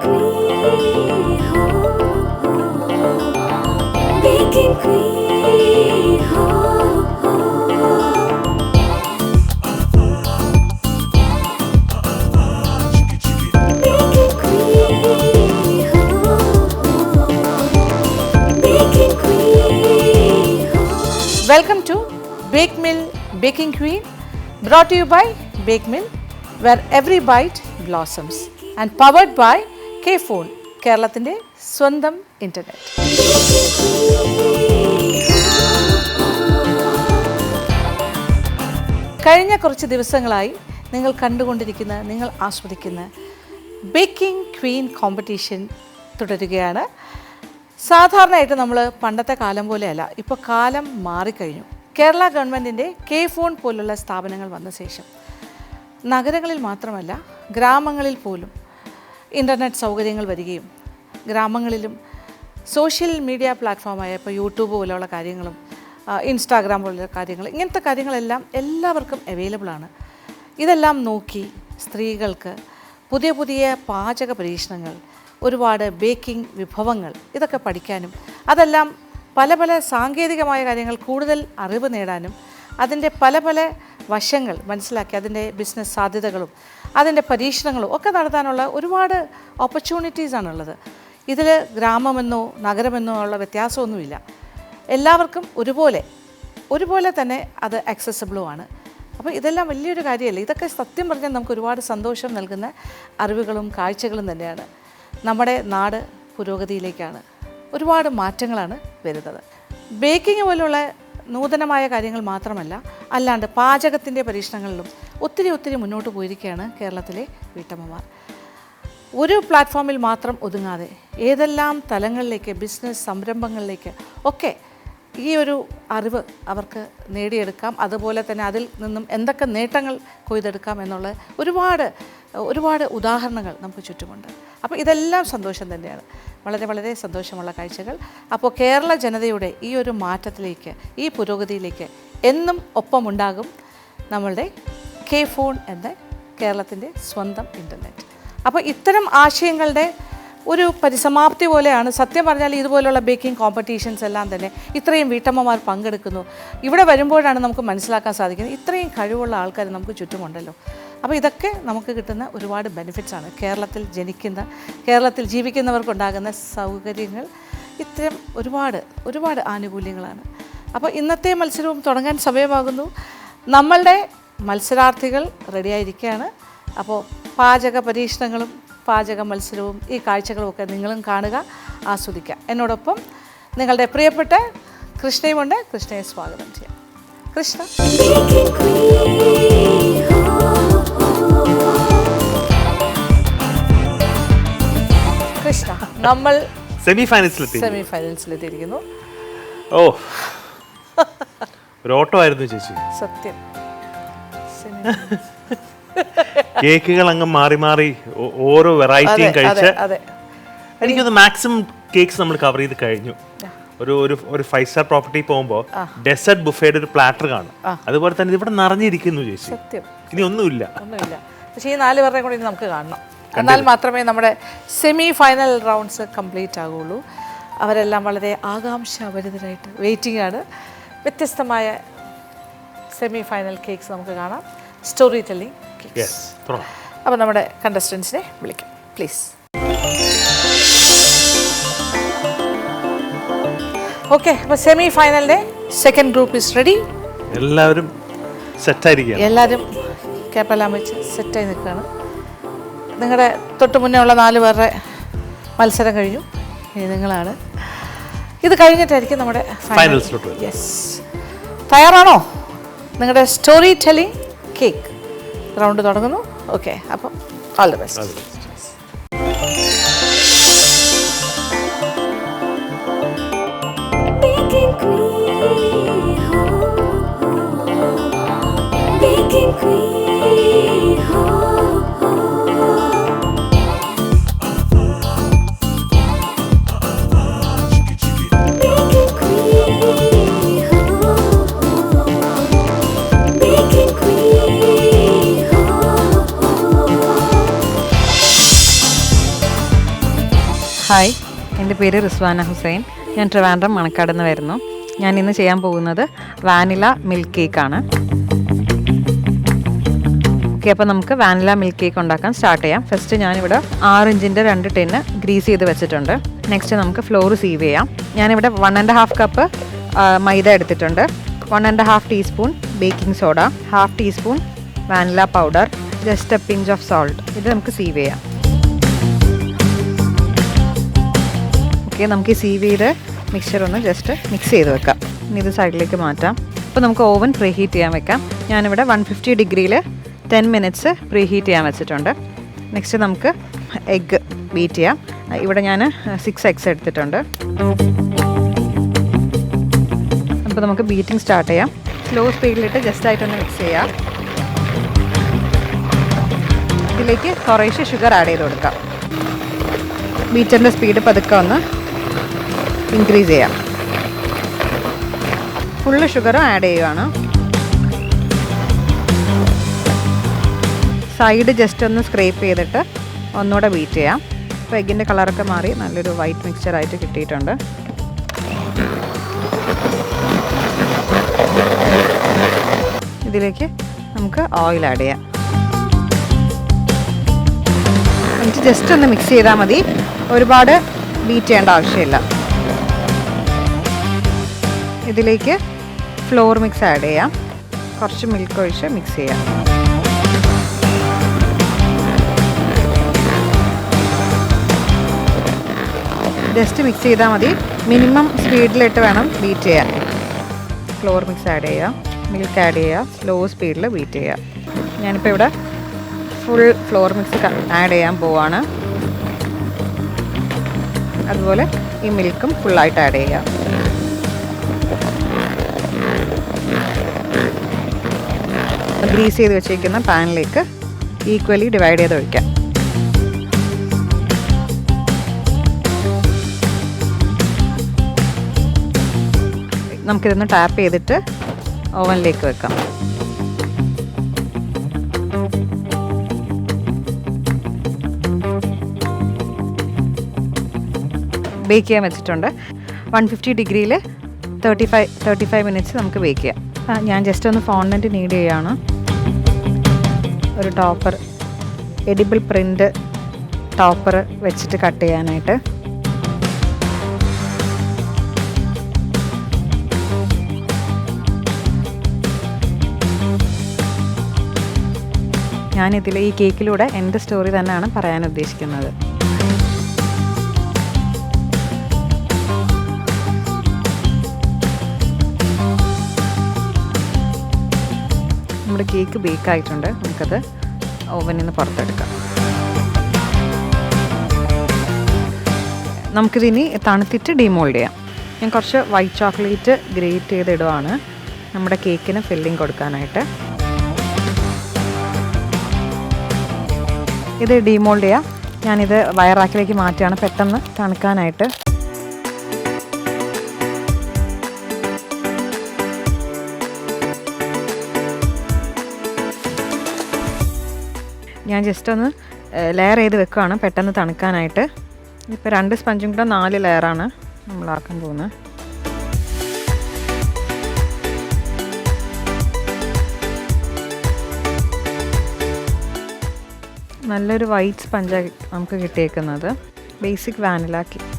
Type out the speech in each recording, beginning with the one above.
queen, baking queen, baking queen. Welcome to Bake Mill Baking Queen, brought to you by Bake Mill, where every bite blossoms, and powered by K-Phone, കേരളത്തിൻ്റെ സ്വന്തം internet. കഴിഞ്ഞ കുറച്ച് ദിവസങ്ങളായി നിങ്ങൾ കണ്ടുകൊണ്ടിരിക്കുന്ന, നിങ്ങൾ ആസ്വദിക്കുന്ന ബേക്കിംഗ് ക്വീൻ കോമ്പറ്റീഷൻ തുടരുകയാണ്. സാധാരണയായിട്ട് നമ്മൾ പണ്ടത്തെ കാലം പോലെയല്ല, ഇപ്പോൾ കാലം മാറിക്കഴിഞ്ഞു. കേരള ഗവൺമെൻറ്റിൻ്റെ K-Phone പോലുള്ള സ്ഥാപനങ്ങൾ വന്ന ശേഷം നഗരങ്ങളിൽ മാത്രമല്ല ഗ്രാമങ്ങളിൽ പോലും ഇൻ്റർനെറ്റ് സൗകര്യങ്ങൾ വരികയും ഗ്രാമങ്ങളിലും സോഷ്യൽ മീഡിയ പ്ലാറ്റ്ഫോമായ ഇപ്പോൾ യൂട്യൂബ് പോലെയുള്ള കാര്യങ്ങളും ഇൻസ്റ്റാഗ്രാം പോലുള്ള കാര്യങ്ങൾ, ഇങ്ങനത്തെ കാര്യങ്ങളെല്ലാം എല്ലാവർക്കും അവൈലബിളാണ്. ഇതെല്ലാം നോക്കി സ്ത്രീകൾക്ക് പുതിയ പുതിയ പാചക പരീക്ഷണങ്ങൾ, ഒരുപാട് ബേക്കിംഗ് വിഭവങ്ങൾ ഇതൊക്കെ പഠിക്കാനും അതെല്ലാം പല പല സാങ്കേതികമായ കാര്യങ്ങൾ കൂടുതൽ അറിവ് നേടാനും അതിൻ്റെ പല പല വശങ്ങൾ മനസ്സിലാക്കി അതിൻ്റെ ബിസിനസ് സാധ്യതകളും അതിൻ്റെ പരീക്ഷണങ്ങളും ഒക്കെ നടത്താനുള്ള ഒരുപാട് ഓപ്പർച്യൂണിറ്റീസാണുള്ളത്. ഇതിൽ ഗ്രാമമെന്നോ നഗരമെന്നോ ഉള്ള വ്യത്യാസമൊന്നുമില്ല. എല്ലാവർക്കും ഒരുപോലെ തന്നെ അത് ആക്സസിബിളുമാണ്. അപ്പോൾ ഇതെല്ലാം വലിയൊരു കാര്യമല്ല. ഇതൊക്കെ സത്യം പറഞ്ഞാൽ നമുക്ക് ഒരുപാട് സന്തോഷം നൽകുന്ന അറിവുകളും കാഴ്ചകളും തന്നെയാണ്. നമ്മുടെ നാട് പുരോഗതിയിലേക്കാണ്, ഒരുപാട് മാറ്റങ്ങളാണ് വരുന്നത്. ബേക്കിംഗ് പോലുള്ള നൂതനമായ കാര്യങ്ങൾ മാത്രമല്ല, അല്ലാണ്ട് പാചകത്തിൻ്റെ പരീക്ഷണങ്ങളിലും ഒത്തിരി മുന്നോട്ട് പോയിരിക്കുകയാണ് കേരളത്തിലെ വീട്ടമ്മമാർ. ഒരു പ്ലാറ്റ്ഫോമിൽ മാത്രം ഒതുങ്ങാതെ ഏതെല്ലാം തലങ്ങളിലേക്ക്, ബിസിനസ് സംരംഭങ്ങളിലേക്ക് ഒക്കെ ഈ ഒരു അറിവ് അവർക്ക് നേടിയെടുക്കാം. അതുപോലെ തന്നെ അതിൽ നിന്നും എന്തൊക്കെ നേട്ടങ്ങൾ കൊയ്തെടുക്കാം എന്നുള്ള ഒരുപാട് ഉദാഹരണങ്ങൾ നമുക്ക് ചുറ്റുമുണ്ട്. അപ്പോൾ ഇതെല്ലാം സന്തോഷം തന്നെയാണ്, വളരെ സന്തോഷമുള്ള കാഴ്ചകൾ. അപ്പോൾ കേരള ജനതയുടെ ഈ ഒരു മാറ്റത്തിലേക്ക്, ഈ പുരോഗതിയിലേക്ക് എന്നും ഒപ്പമുണ്ടാകും നമ്മളുടെ K-Phone എന്ന കേരളത്തിൻ്റെ സ്വന്തം ഇൻ്റർനെറ്റ്. അപ്പോൾ ഇത്തരം ആശയങ്ങളുടെ ഒരു പരിസമാപ്തി പോലെയാണ് സത്യം പറഞ്ഞാൽ ഇതുപോലുള്ള ബേക്കിംഗ് കോമ്പറ്റീഷൻസ് എല്ലാം തന്നെ. ഇത്രയും വീട്ടമ്മമാർ പങ്കെടുക്കുന്നു. ഇവിടെ വരുമ്പോഴാണ് നമുക്ക് മനസ്സിലാക്കാൻ സാധിക്കുന്നത് ഇത്രയും കഴിവുള്ള ആൾക്കാർ നമുക്ക് ചുറ്റുമുണ്ടല്ലോ. അപ്പോൾ ഇതൊക്കെ നമുക്ക് കിട്ടുന്ന ഒരുപാട് ബെനിഫിറ്റ്സാണ്. കേരളത്തിൽ ജീവിക്കുന്നവർക്കുണ്ടാകുന്ന സൗകര്യങ്ങൾ, ഇത്തരം ഒരുപാട് ആനുകൂല്യങ്ങളാണ്. അപ്പോൾ ഇന്നത്തെ മത്സരവും തുടങ്ങാൻ സമയമാകുന്നു. നമ്മളുടെ മത്സരാർത്ഥികൾ റെഡിയായിരിക്കുകയാണ്. അപ്പോൾ പാചക പരീക്ഷണങ്ങളും പാചക മത്സരവും ഈ കാഴ്ചകളും ഒക്കെ നിങ്ങളും കാണുക, ആസ്വദിക്കുക. എന്നോടൊപ്പം നിങ്ങളുടെ പ്രിയപ്പെട്ട കൃഷ്ണയുമുണ്ട്. കൃഷ്ണയെ സ്വാഗതം ചെയ്യാം. കൃഷ്ണ, നമ്മൾ സെമി ഫൈനൽസിലെത്തിയിരിക്കുന്നു. ഓ, ഒരു ഓട്ടോ ആയിരുന്നു ചേച്ചി. സത്യം. കേക്കുകൾ അങ്ങ് മാറി ഓരോ വെറൈറ്റിയും കഴിച്ച് എനിക്കൊന്ന് മാക്സിമം കേക്ക്സ് നമ്മൾ കവർ ചെയ്ത് കഴിഞ്ഞു. ഒരു 5 സ്റ്റാർ പ്രോപ്പർട്ടി പോകുമ്പോൾ ഡെസേർട്ട് ബുഫേയുടെ ഒരു പ്ലാറ്റർ കാണും. അതുപോലെ തന്നെ ഇവിടെ നിറഞ്ഞിരിക്കുന്നു ചേച്ചി. സത്യം, ഇനി ഒന്നുമില്ല. പക്ഷേ ഈ 4 പേരുടെ കൂടി നമുക്ക് കാണണം. എന്നാൽ മാത്രമേ നമ്മുടെ സെമി ഫൈനൽ റൗണ്ട്സ് കംപ്ലീറ്റ് ആകുള്ളൂ. അവരെല്ലാം വളരെ ആകാംക്ഷാഭരിതരായിട്ട് വെയിറ്റിംഗ് ആണ്. വ്യത്യസ്തമായ സെമി ഫൈനൽ കേക്ക്സ് നമുക്ക് കാണാം. Story telling cakes. അപ്പോൾ നമ്മുടെ കണ്ടസ്റ്റൻസിനെ വിളിക്കാം പ്ലീസ്. ഓക്കെ, അപ്പോൾ സെമി ഫൈനലിൻ്റെ സെക്കൻഡ് ഗ്രൂപ്പ് ഈസ് റെഡി. എല്ലാവരും സെറ്റായിരിക്കും. എല്ലാവരും ക്യാപ്പെല്ലാം വെച്ച് സെറ്റായി നിൽക്കുകയാണ്. നിങ്ങളുടെ തൊട്ട് മുന്നേ ഉള്ള 4 പേരുടെ മത്സരം കഴിഞ്ഞു. ഇനി നിങ്ങളാണ്. ഇത് കഴിഞ്ഞിട്ടായിരിക്കും നമ്മുടെ ഫൈനൽസിലോട്ട്. യെസ്, തയ്യാറാണോ? നിങ്ങളുടെ സ്റ്റോറി ടെല്ലിംഗ് കേക്ക് റൗണ്ട് തുടങ്ങുന്നു. ഓക്കെ, അപ്പം all the best. Baking queen, hi, എൻ്റെ പേര് റിസ്വാന ഹുസൈൻ. ഞാൻ ട്രിവാൻഡ്രം മണക്കാട് നിന്ന് വരുന്നു. ഞാൻ ഇന്ന് ചെയ്യാൻ പോകുന്നത് വാനില മിൽക്ക് കേക്കാണ്. ഓക്കെ, അപ്പോൾ നമുക്ക് വാനില മിൽക്ക് കേക്ക് ഉണ്ടാക്കാൻ സ്റ്റാർട്ട് ചെയ്യാം. ഫസ്റ്റ് ഞാനിവിടെ 6 ഇഞ്ചിൻ്റെ 2 ടിന്ന് ഗ്രീസ് ചെയ്ത് വെച്ചിട്ടുണ്ട്. നെക്സ്റ്റ് നമുക്ക് ഫ്ലോർ സീവ് ചെയ്യാം. ഞാനിവിടെ 1½ കപ്പ് മൈദ എടുത്തിട്ടുണ്ട്. 1½ teaspoon baking soda, 1/2 teaspoon vanilla powder, just A pinch of salt. ഇത് നമുക്ക് സീവ് ചെയ്യാം. ഓക്കെ, നമുക്ക് ഈ സീവ് ചെയ്ത് മിക്സ്ചർ ഒന്ന് ജസ്റ്റ് മിക്സ് ചെയ്ത് വെക്കാം. ഇനി ഇത് സൈഡിലേക്ക് മാറ്റാം. അപ്പോൾ നമുക്ക് ഓവൻ പ്രീ ഹീറ്റ് ചെയ്യാൻ വെക്കാം. ഞാനിവിടെ 150 ഡിഗ്രിയിൽ 10 മിനിറ്റ്സ് പ്രീ ഹീറ്റ് ചെയ്യാൻ വെച്ചിട്ടുണ്ട്. നെക്സ്റ്റ് നമുക്ക് എഗ്ഗ് ബീറ്റ് ചെയ്യാം. ഇവിടെ ഞാൻ 6 എഗ്സ് എടുത്തിട്ടുണ്ട്. അപ്പോൾ നമുക്ക് ബീറ്റിംഗ് സ്റ്റാർട്ട് ചെയ്യാം. സ്ലോ സ്പീഡിലിട്ട് ജസ്റ്റ് ആയിട്ടൊന്ന് മിക്സ് ചെയ്യാം. ഇതിലേക്ക് കുറേശ്ശെ ഷുഗർ ആഡ് ചെയ്ത് കൊടുക്കാം. ബീറ്ററിൻ്റെ സ്പീഡ് പതുക്കെ ഒന്ന് ഇൻക്രീസ് ചെയ്യാം. ഫുള്ള് ഷുഗറും ആഡ് ചെയ്യുകയാണ്. സൈഡ് ജസ്റ്റ് ഒന്ന് സ്ക്രേപ്പ് ചെയ്തിട്ട് ഒന്നുകൂടെ ബീറ്റ് ചെയ്യാം. അപ്പോൾ എഗ്ഗിൻ്റെ കളറൊക്കെ മാറി നല്ലൊരു വൈറ്റ് മിക്സ്ചറായിട്ട് കിട്ടിയിട്ടുണ്ട്. ഇതിലേക്ക് നമുക്ക് ഓയിൽ ആഡ് ചെയ്യാം. എന്നിട്ട് ജസ്റ്റ് ഒന്ന് മിക്സ് ചെയ്താൽ മതി, ഒരുപാട് ബീറ്റ് ചെയ്യേണ്ട ആവശ്യമില്ല. ഇതിലേക്ക് ഫ്ലോർ മിക്സ് ആഡ് ചെയ്യാം. കുറച്ച് മിൽക്ക് ഒഴിച്ച് മിക്സ് ചെയ്യാം. ജസ്റ്റ് മിക്സ് ചെയ്താൽ മതി. മിനിമം സ്പീഡിലിട്ട് വേണം ബീറ്റ് ചെയ്യാൻ. ഫ്ലോർ മിക്സ് ആഡ് ചെയ്യുക, മിൽക്ക് ആഡ് ചെയ്യുക, സ്ലോ സ്പീഡിൽ ബീറ്റ് ചെയ്യുക. ഞാനിപ്പോൾ ഇവിടെ ഫുൾ ഫ്ലോർ മിക്സ് ആഡ് ചെയ്യാൻ പോവാണ്. അതുപോലെ ഈ മിൽക്കും ഫുള്ളായിട്ട് ആഡ് ചെയ്യുക. ഗ്രീസ് ചെയ്ത് വെച്ചിരിക്കുന്ന പാനിലേക്ക് ഈക്വലി ഡിവൈഡ് ചെയ്ത് ഒഴിക്കാം. നമുക്കിതൊന്ന് ടാപ്പ് ചെയ്തിട്ട് ഓവനിലേക്ക് വെക്കാം. ബേക്ക് ചെയ്യാൻ വെച്ചിട്ടുണ്ട്. 150 ഡിഗ്രിയിൽ 35 മിനിറ്റ്സ് നമുക്ക് ബേക്ക് ചെയ്യാം. ഞാൻ ജസ്റ്റ് ഒന്ന് ഫോണ്ടൻറ്റ് നീഡ് ചെയ്യുകയാണ്. ഒരു ടോപ്പർ, എഡിബിൾ പ്രിൻ്റ് ടോപ്പർ വെച്ചിട്ട് കട്ട് ചെയ്യാനായിട്ട്. ഞാനിതിൽ ഈ കേക്കിലൂടെ എൻ്റെ സ്റ്റോറി തന്നെയാണ് പറയാൻ ഉദ്ദേശിക്കുന്നത്. നമ്മുടെ കേക്ക് ബേക്കായിട്ടുണ്ട്. നമുക്കത് ഓവനിൽ നിന്ന് പുറത്തെടുക്കാം. നമുക്കിതിനി തണുത്തിട്ട് ഡിമോൾഡ് ചെയ്യാം. ഞാൻ കുറച്ച് വൈറ്റ് ചോക്ലേറ്റ് ഗ്രേറ്റ് ചെയ്തിടുവാണ് നമ്മുടെ കേക്കിന് ഫില്ലിംഗ് കൊടുക്കാനായിട്ട്. ഇത് ഡിമോൾഡ് ചെയ്യാം. ഞാനിത് വയറാക്കിലേക്ക് മാറ്റുകയാണ് പെട്ടെന്ന് തണുക്കാനായിട്ട്. ഞാൻ ജസ്റ്റ് ഒന്ന് ലെയർ ചെയ്ത് വെക്കുകയാണ് പെട്ടെന്ന് തണുക്കാനായിട്ട്. ഇപ്പോൾ 2 സ്പഞ്ചും കൂടെ 4 ലെയറാണ് നമ്മളാക്കാൻ പോകുന്നത്. നല്ലൊരു വൈറ്റ് സ്പഞ്ചാണ് നമുക്ക് കിട്ടിയേക്കുന്നത്. Basic vanilla cake.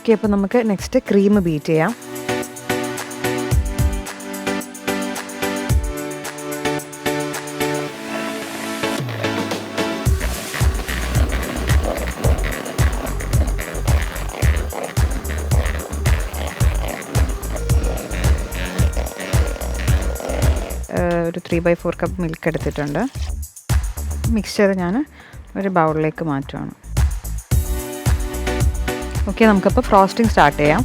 ഓക്കെ, അപ്പോൾ നമുക്ക് നെക്സ്റ്റ് ക്രീം ബീറ്റ് ചെയ്യാം. ഒരു 3/4 കപ്പ് മിൽക്ക് എടുത്തിട്ടുണ്ട്. മിക്സ്ചർ ഞാൻ ഒരു ബൗളിലേക്ക് മാറ്റുകയാണ്. ഓക്കെ, നമുക്കപ്പോൾ ഫ്രോസ്റ്റിംഗ് സ്റ്റാർട്ട് ചെയ്യാം.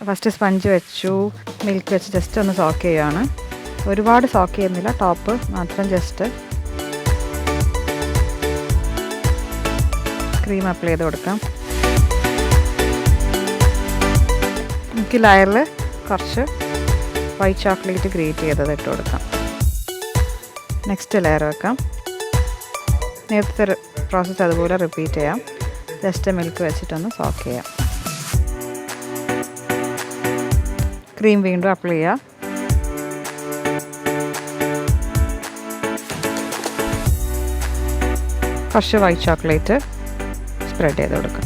ഫസ്റ്റ് സ്പഞ്ച് വെച്ചു, മിൽക്ക് വെച്ച് ജസ്റ്റ് ഒന്ന് സോക്ക് ചെയ്യുകയാണ്. ഒരുപാട് സോക്ക് ചെയ്യുന്നില്ല, ടോപ്പ് മാത്രം ജസ്റ്റ് ക്രീം അപ്ലൈ ചെയ്ത് കൊടുക്കാം. നമുക്ക് ലെയറിൽ കുറച്ച് വൈറ്റ് ചോക്ലേറ്റ് ഗ്രേറ്റ് ചെയ്തത് ഇട്ട് കൊടുക്കാം. നെക്സ്റ്റ് ലെയർ വെക്കാം. നേരത്തെ പ്രോസസ്സ് അതുപോലെ റിപ്പീറ്റ് ചെയ്യാം. ജസ്റ്റ് മിൽക്ക് വെച്ചിട്ടൊന്ന് സോക്ക് ചെയ്യാം. ക്രീം വീണ്ടും അപ്ലൈ ചെയ്യാം. കുറച്ച് വൈറ്റ് ചോക്ലേറ്റ് സ്പ്രെഡ് ചെയ്ത് കൊടുക്കാം.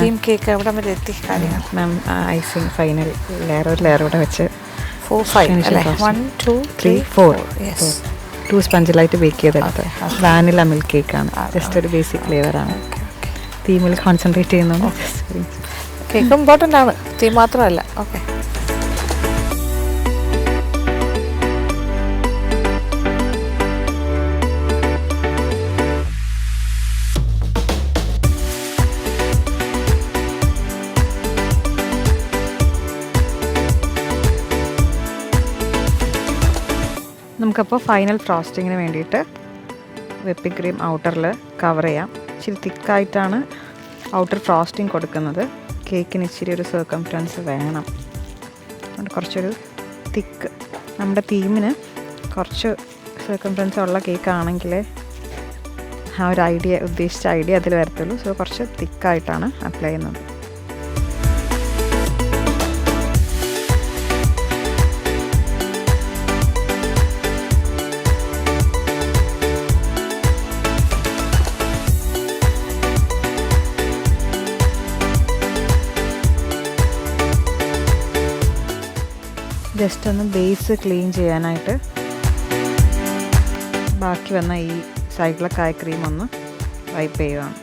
ടീം കേക്ക് എവിടെ വരെ എത്തി കാര്യങ്ങൾ? മാം ഐസിങ് ഫൈനൽ ലെയർ ഒരു ലെയർ കൂടെ വെച്ച് 4, 5 അല്ലേ? 1, 2, 3, 4. യെസ്. 2 സ്പഞ്ചിലായിട്ട് ബേക്ക് ചെയ്തെടുത്ത് വാനില മിൽക്ക് കേക്കാണ്. ജസ്റ്റ് ഒരു ബേസിക് ഫ്ലേവറാണ്. തീമിൽ കോൺസെൻട്രേറ്റ് ചെയ്യുന്നത്. കേക്ക് ഇമ്പോർട്ടൻ്റ് ആണ്, തീം മാത്രമല്ല. ഓക്കെ. നമുക്കപ്പോൾ ഫൈനൽ ഫ്രോസ്റ്റിങ്ങിന് വേണ്ടിയിട്ട് വിപ്പിംഗ് ക്രീം ഔട്ടറിൽ കവർ ചെയ്യാം. ഇച്ചിരി തിക്കായിട്ടാണ് ഔട്ടർ ഫ്രോസ്റ്റിംഗ് കൊടുക്കുന്നത്. കേക്കിന് ഇച്ചിരി ഒരു സർക്കംഫറൻസ് വേണം. അതുകൊണ്ട് കുറച്ചൊരു തിക്ക്, നമ്മുടെ തീമിന് കുറച്ച് സർക്കംഫറൻസ് ഉള്ള കേക്കാണെങ്കിൽ ആ ഒരു ഐഡിയ, ഉദ്ദേശിച്ച ഐഡിയ അതിൽ വരത്തുള്ളൂ. സോ കുറച്ച് തിക്കായിട്ടാണ് അപ്ലൈ ചെയ്യുന്നത്. ജസ്റ്റ് ഒന്ന് ബേസ് ക്ലീൻ ചെയ്യാനായിട്ട് ബാക്കി വന്ന ഈ സൈഡിലൊക്കെ ആയ ക്രീം ഒന്ന് വൈപ്പ് ചെയ്യുകയാണ്.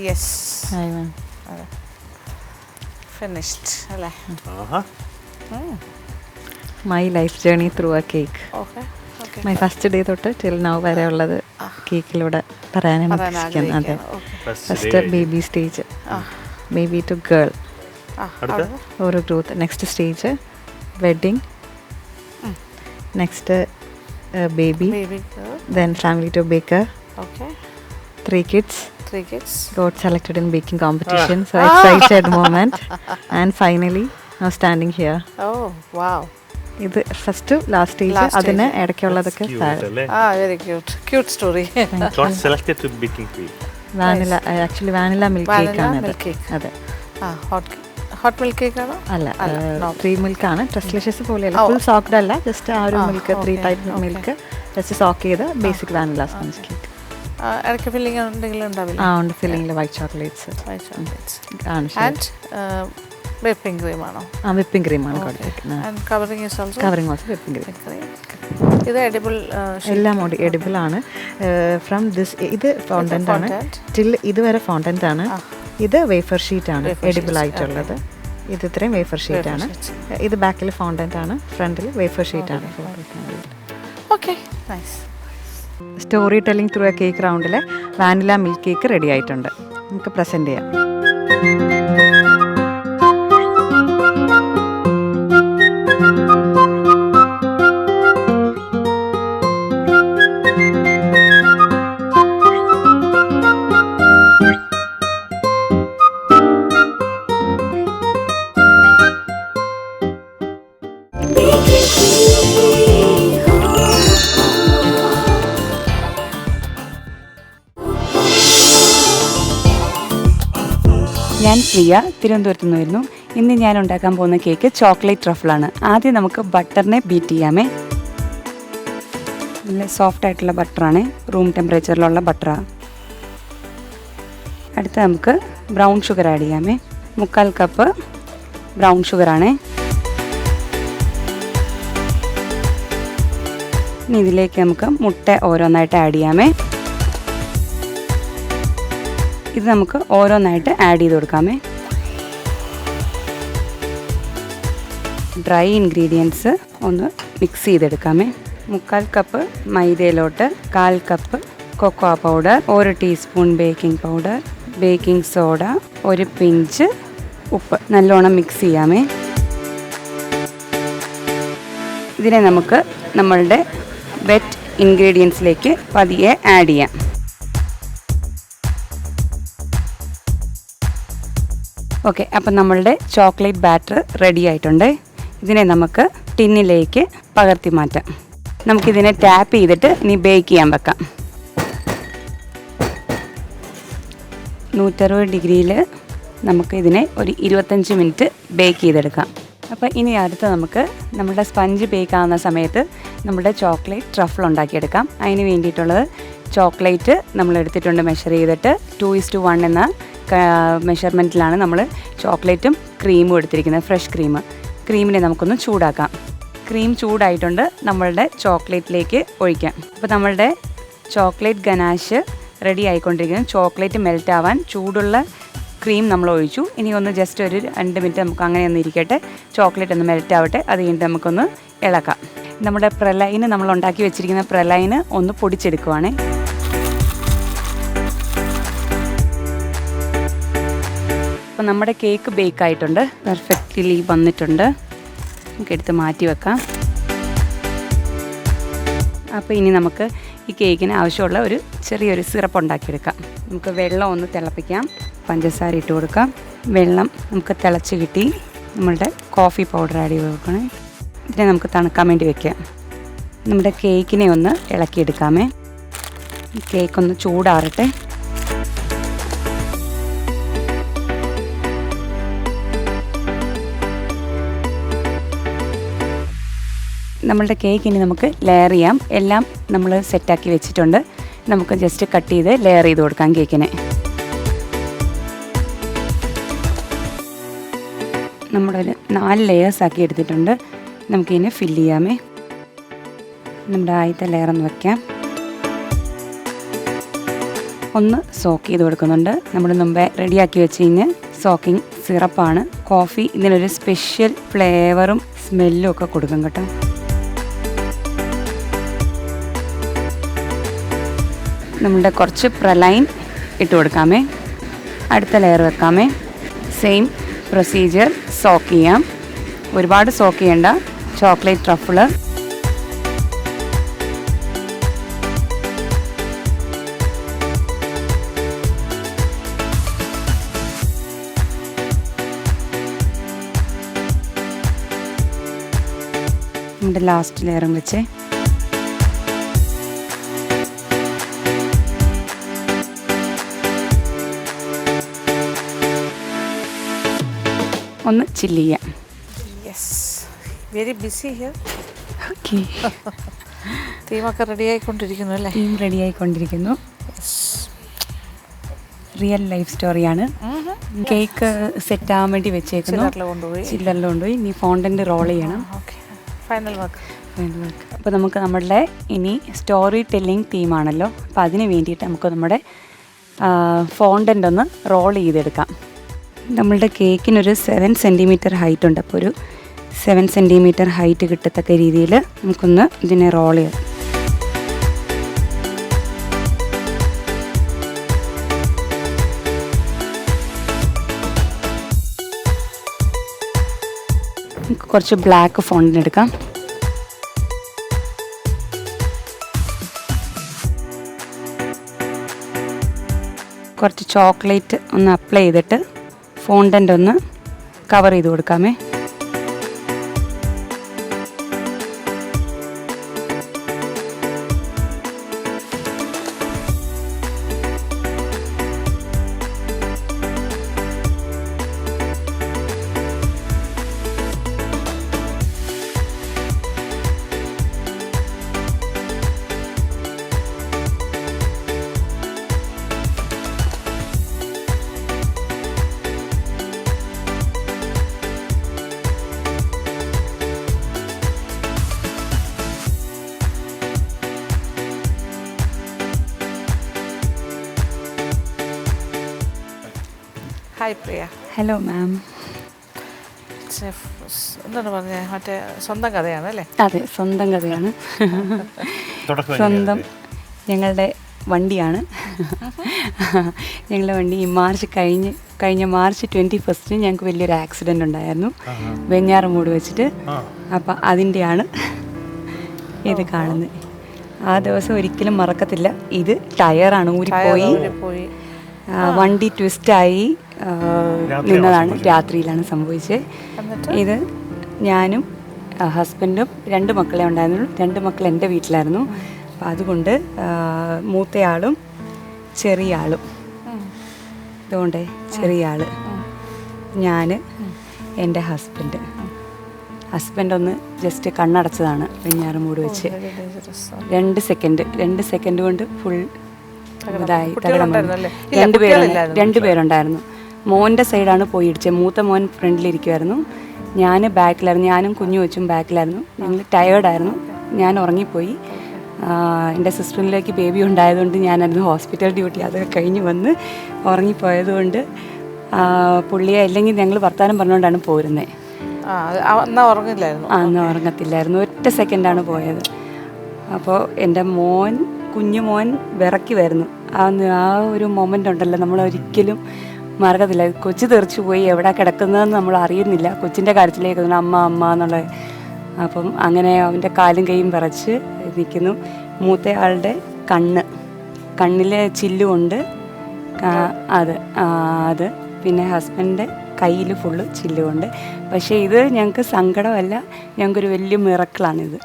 യെസ്, ഫിനിഷ്ഡ് അല്ലേ? My life journey through a cake. Okay. My first day തൊട്ട് ടിൽ നൗ വരെ ഉള്ളത് കേക്കിലൂടെ പറയാനാണ് ഉദ്ദേശിക്കുന്നത്. അതെ, first baby stage, baby to girl, ഒരു growth. Next stage wedding, next baby, then family to baker, 3 kids. Got selected in baking competition. So excited moment. And finally now standing here. Oh wow. ഇത് first last stage. അതിന് ഇടയ്ക്കുള്ളതൊക്കെ very cute story. Got selected to baking queen. Vanilla, actually vanilla milk cake ആണ്. അതെ, hot milk cake ആണോ? അല്ല, 3 milk ആണ്. ട്രസ്ലിഷ്യസ് പോലെയല്ല, full soaked അല്ല, ജസ്റ്റ് ആ ഒരു milk 3 type milk just soak ചെയ്ത് ബേസിക് വാനില സ്പഞ്ച് കേക്ക്. ഇടയ്ക്ക് ഫില്ലിംഗ് എന്തെങ്കിലും ഉണ്ടാവില്ല? ആ ഉണ്ട്, ഫില്ലിംഗിൽ വൈറ്റ് ചോക്ലേറ്റ്സ് ആണ്. ആൻഡ് whipping cream ആണോ? ആ വിപ്പിംഗ് ക്രീമാണ് കൊടുത്തിരിക്കുന്നത്. And covering is also covering also whipping cream. ഇത് എഡിബിൾ? എല്ലാം എഡിബിൾ ആണ്. ഫ്രം ദിസ് ഇത് ഫോണ്ടന്റ് ആണ്, ടിൽ ഇതുവരെ ഫോണ്ടന്റ് ആണ്. ഇത് വേഫർ ഷീറ്റ് ആണ് എഡിബിൾ ആയിട്ടുള്ളത്. ഇത് ഇത്രയും വേഫർ ഷീറ്റ് ആണ്. ഇത് ബാക്കിൽ ഫോണ്ടന്റ് ആണ്, ഫ്രണ്ടിൽ വേഫർ ഷീറ്റ് ആണ്. Okay, nice. Story telling through a cake റൗണ്ടിലെ വാനില മിൽക്ക് കേക്ക് റെഡി ആയിട്ടുണ്ട്. നമുക്ക് പ്രസൻറ്റ് ചെയ്യാം. ഞാൻ പ്രിയ, തിരുവനന്തപുരത്ത് നിന്ന് വരുന്നു. ഇന്ന് ഞാൻ ഉണ്ടാക്കാൻ പോകുന്ന കേക്ക് ചോക്ലേറ്റ് ട്രഫിളാണ്. ആദ്യം നമുക്ക് ബട്ടറിനെ ബീറ്റ് ചെയ്യാമേ. നല്ല സോഫ്റ്റ് ആയിട്ടുള്ള ബട്ടറാണ്, റൂം ടെമ്പറേച്ചറിലുള്ള ബട്ടറാണ്. അടുത്ത് നമുക്ക് ബ്രൗൺ ഷുഗർ ആഡ് ചെയ്യാമേ. 3/4 കപ്പ് ബ്രൗൺ ഷുഗറാണ്. ഇനി ഇതിലേക്ക് നമുക്ക് മുട്ട ഓരോന്നായിട്ട് ആഡ് ചെയ്യാമേ. ഇത് നമുക്ക് ഓരോന്നായിട്ട് ആഡ് ചെയ്ത് കൊടുക്കാമേ. ഡ്രൈ ഇൻഗ്രീഡിയൻസ് ഒന്ന് മിക്സ് ചെയ്തെടുക്കാമേ. 3/4 കപ്പ് മൈദയിലോട്ട് 1/4 cup cocoa powder, 1 teaspoon baking powder, baking soda, 1 pinch ഉപ്പ് നല്ലോണം മിക്സ് ചെയ്യാമേ. ഇതിനെ നമുക്ക് നമ്മളുടെ വെറ്റ് ഇൻഗ്രീഡിയൻസിലേക്ക് പതിയെ ആഡ് ചെയ്യാം. ഓക്കെ, അപ്പം നമ്മളുടെ ചോക്ലേറ്റ് ബാറ്റർ റെഡി ആയിട്ടുണ്ട്. ഇതിനെ നമുക്ക് ടിന്നിലേക്ക് പകർത്തി മാറ്റാം. നമുക്കിതിനെ ടാപ്പ് ചെയ്തിട്ട് ഇനി ബേക്ക് ചെയ്യാൻ വെക്കാം. 160 ഡിഗ്രിയിൽ നമുക്ക് ഇതിനെ ഒരു 25 മിനിറ്റ് ബേക്ക് ചെയ്തെടുക്കാം. അപ്പോൾ ഇനി അടുത്ത് നമുക്ക് നമ്മുടെ സ്പഞ്ച് ബേക്ക് ആവുന്ന സമയത്ത് നമ്മുടെ ചോക്ലേറ്റ് ട്രഫിൾ ഉണ്ടാക്കിയെടുക്കാം. അതിന് വേണ്ടിയിട്ടുള്ളത് ചോക്ലേറ്റ് നമ്മൾ എടുത്തിട്ടുണ്ട് മെഷർ ചെയ്തിട്ട് 2:1 എന്ന മെഷർമെൻറ്റിലാണ് നമ്മൾ ചോക്ലേറ്റും ക്രീമും എടുത്തിരിക്കുന്നത്. ഫ്രഷ് ക്രീമിനെ നമുക്കൊന്ന് ചൂടാക്കാം. ക്രീം ചൂടായിട്ടുണ്ട്, നമ്മളുടെ ചോക്ലേറ്റിലേക്ക് ഒഴിക്കാം. അപ്പോൾ നമ്മളുടെ ചോക്ലേറ്റ് ഗനാഷ് റെഡി ആയിക്കൊണ്ടിരിക്കുന്നു. ചോക്ലേറ്റ് മെൽറ്റ് ആവാൻ ചൂടുള്ള ക്രീം നമ്മൾ ഒഴിച്ചു. ഇനി ഒന്ന് ജസ്റ്റ് ഒരു 2 മിനിറ്റ് നമുക്ക് അങ്ങനെ ഒന്ന് ഇരിക്കട്ടെ, ചോക്ലേറ്റ് ഒന്ന് മെൽറ്റ് ആവട്ടെ. അത് കഴിഞ്ഞിട്ട് നമുക്കൊന്ന് ഇളക്കാം. നമ്മുടെ പ്രലൈന് നമ്മൾ ഉണ്ടാക്കി വെച്ചിരിക്കുന്ന പ്രലൈന് ഒന്ന് പൊടിച്ചെടുക്കുവാണേ. അപ്പോൾ നമ്മുടെ കേക്ക് ബേക്ക് ആയിട്ടുണ്ട്, പെർഫെക്റ്റ്ലി വന്നിട്ടുണ്ട്. നമുക്ക് എടുത്ത് മാറ്റി വെക്കാം. അപ്പോൾ ഇനി നമുക്ക് ഈ കേക്കിന് ആവശ്യമുള്ള ഒരു ചെറിയൊരു സിറപ്പ് ഉണ്ടാക്കിയെടുക്കാം. നമുക്ക് വെള്ളം ഒന്ന് തിളപ്പിക്കാം, പഞ്ചസാര ഇട്ട് കൊടുക്കാം. വെള്ളം നമുക്ക് തിളച്ച് കിട്ടി. നമ്മളുടെ കോഫി പൗഡർ ആഡ് ചെയ്ത് കൊടുക്കണേ. ഇതിനെ നമുക്ക് തണുക്കാൻ വേണ്ടി വെക്കാം. നമ്മുടെ കേക്കിനെ ഒന്ന് ഇളക്കിയെടുക്കാമേ. കേക്കൊന്ന് ചൂടാറട്ടെ. നമ്മളുടെ കേക്ക് ഇനി നമുക്ക് ലെയർ ചെയ്യാം. എല്ലാം നമ്മൾ സെറ്റാക്കി വെച്ചിട്ടുണ്ട്. നമുക്ക് ജസ്റ്റ് കട്ട് ചെയ്ത് ലെയർ ചെയ്ത് കൊടുക്കാം കേക്കിനെ. നമ്മളൊരു 4 ലെയേഴ്സ് ആക്കി എടുത്തിട്ടുണ്ട്. നമുക്കിതിനെ ഫില്ല് ചെയ്യാമേ. നമ്മുടെ ആദ്യത്തെ ലെയർ ഒന്ന് വയ്ക്കാം. ഒന്ന് സോക്ക് ചെയ്ത് കൊടുക്കുന്നുണ്ട്. നമ്മൾ മുമ്പേ റെഡിയാക്കി വെച്ച് കഴിഞ്ഞാൽ സോക്കിംഗ് സിറപ്പാണ്. കോഫി ഇതിനൊരു സ്പെഷ്യൽ ഫ്ലേവറും സ്മെല്ലും ഒക്കെ കൊടുക്കും കേട്ടോ. നമ്മളുടെ കുറച്ച് പ്രലൈൻ ഇട്ട് കൊടുക്കാമേ. അടുത്ത ലെയർ വെക്കാമേ. സെയിം പ്രൊസീജിയർ, സോക്ക് ചെയ്യാം. ഒരുപാട് സോക്ക് ചെയ്യേണ്ട. ചോക്ലേറ്റ് ട്രഫിള് നമ്മുടെ ലാസ്റ്റ് ലെയറും വെച്ചേ. ഒന്ന് ചില്ല് ചെയ്യാം. Yes, very busy here. Okay, തീമൊക്കെ റെഡി ആയിക്കൊണ്ടിരിക്കുന്നു അല്ലേ? ടീം റെഡി ആയിക്കൊണ്ടിരിക്കുന്നു. റിയൽ ലൈഫ് സ്റ്റോറിയാണ്. കേക്ക് സെറ്റ് ആവാൻ വേണ്ടി വെച്ചേക്കുന്നു. ചില്ലറിൽ കൊണ്ടുപോയി ഇനി ഫോണ്ടന്റ് റോൾ ചെയ്യണം. Final work. അപ്പോൾ നമുക്ക് നമ്മളുടെ ഇനി സ്റ്റോറി ടെല്ലിംഗ് തീമാണല്ലോ. അപ്പോൾ അതിന് വേണ്ടിയിട്ട് നമുക്ക് നമ്മുടെ ഫോണ്ടൻ്റ് ഒന്ന് റോൾ ചെയ്തെടുക്കാം. നമ്മളുടെ കേക്കിനൊരു 7 സെൻറ്റിമീറ്റർ ഹൈറ്റ് ഉണ്ട്. അപ്പോൾ ഒരു 7 സെൻറ്റിമീറ്റർ ഹൈറ്റ് കിട്ടത്തക്ക രീതിയിൽ നമുക്കൊന്ന് ഇതിനെ റോൾ ചെയ്യാം. നമുക്ക് കുറച്ച് ബ്ലാക്ക് ഫോണ്ടൻ്റ് എടുക്കാം. കുറച്ച് ചോക്ലേറ്റ് ഒന്ന് അപ്ലൈ ചെയ്തിട്ട് ഫോണ്ടൻ്റ് ഒന്ന് കവർ ചെയ്ത് കൊടുക്കാമേ. ഹായ് പ്രിയ. Hello ma'am. എന്താണ് പറഞ്ഞത്? മറ്റേ സ്വന്തം കഥയാണ് അല്ലേ? അതെ, സ്വന്തം കഥയാണ്. സ്വന്തം ഞങ്ങളുടെ വണ്ടിയാണ്. ഞങ്ങളുടെ വണ്ടി ഈ കഴിഞ്ഞ മാർച്ച് 21 ഞങ്ങൾക്ക് വലിയൊരു ആക്സിഡൻ്റ് ഉണ്ടായിരുന്നു വെഞ്ഞാറമൂട് വെച്ചിട്ട്. അപ്പം അതിൻ്റെയാണ് ഇത് കാണുന്നത്. ആ ദിവസം ഒരിക്കലും മറക്കത്തില്ല. ഇത് ടയറാണ് ഊരിപ്പോയി, വണ്ടി ട്വിസ്റ്റായി നിന്നതാണ്. രാത്രിയിലാണ് സംഭവിച്ചത്. ഇത് ഞാനും ഹസ്ബൻഡും 2 മക്കളെ ഉണ്ടായിരുന്നുള്ളൂ. 2 മക്കൾ എൻ്റെ വീട്ടിലായിരുന്നു. അപ്പം അതുകൊണ്ട് മൂത്തയാളും ചെറിയ ആളും, ഇതുകൊണ്ടേ ചെറിയ ആള് ഞാൻ, എൻ്റെ ഹസ്ബൻഡ് ഒന്ന് ജസ്റ്റ് കണ്ണടച്ചതാണ് വെഞ്ഞാറമൂട് വെച്ച്. 2 സെക്കൻഡ് കൊണ്ട് ഫുൾ ഇതായി തകടം. 2 പേരുണ്ടായിരുന്നു. മോൻ്റെ സൈഡാണ് പോയി ഇടിച്ചത്. മൂത്ത മോൻ ഫ്രണ്ടിലിരിക്കുമായിരുന്നു, ഞാൻ ബാക്കിലായിരുന്നു. ഞാനും കുഞ്ഞു വെച്ചും ബാക്കിലായിരുന്നു. ഞങ്ങൾ ടയേർഡായിരുന്നു. ഞാൻ ഉറങ്ങിപ്പോയി. എൻ്റെ സിസ്റ്ററിലേക്ക് ബേബി ഉണ്ടായതുകൊണ്ട് ഞാനായിരുന്നു ഹോസ്പിറ്റൽ ഡ്യൂട്ടി. അതൊക്കെ കഴിഞ്ഞ് വന്ന് ഉറങ്ങിപ്പോയതുകൊണ്ട് പുള്ളിയെ, അല്ലെങ്കിൽ ഞങ്ങൾ വർത്താനം പറഞ്ഞുകൊണ്ടാണ് പോരുന്നത്. അന്ന് ഉറങ്ങത്തില്ലായിരുന്നു. 1 സെക്കൻഡാണ് പോയത്. അപ്പോൾ എൻ്റെ കുഞ്ഞു മോൻ വിറക്കി വരുന്നു. ആ ഒരു മൊമെൻ്റ് ഉണ്ടല്ലോ, നമ്മളൊരിക്കലും മറക്കത്തില്ല. കൊച്ചു തെറിച്ചു പോയി, എവിടെ കിടക്കുന്നതെന്ന് നമ്മൾ അറിയുന്നില്ല. കൊച്ചിൻ്റെ കാര്യത്തിലേക്ക് അമ്മ എന്നുള്ളത്. അപ്പം അങ്ങനെ അവൻ്റെ കാലും കൈയും വിറച്ച് നിൽക്കുന്നു. മൂത്തയാളുടെ കണ്ണിലെ ചില്ലുകൊണ്ട് അത് പിന്നെ ഹസ്ബൻഡിൻ്റെ കയ്യിൽ ഫുള്ള് ചില്ലുകൊണ്ട്. പക്ഷേ ഇത് ഞങ്ങൾക്ക് സങ്കടമല്ല, ഞങ്ങൾക്കൊരു വലിയ മിറക്കിളാണിത്.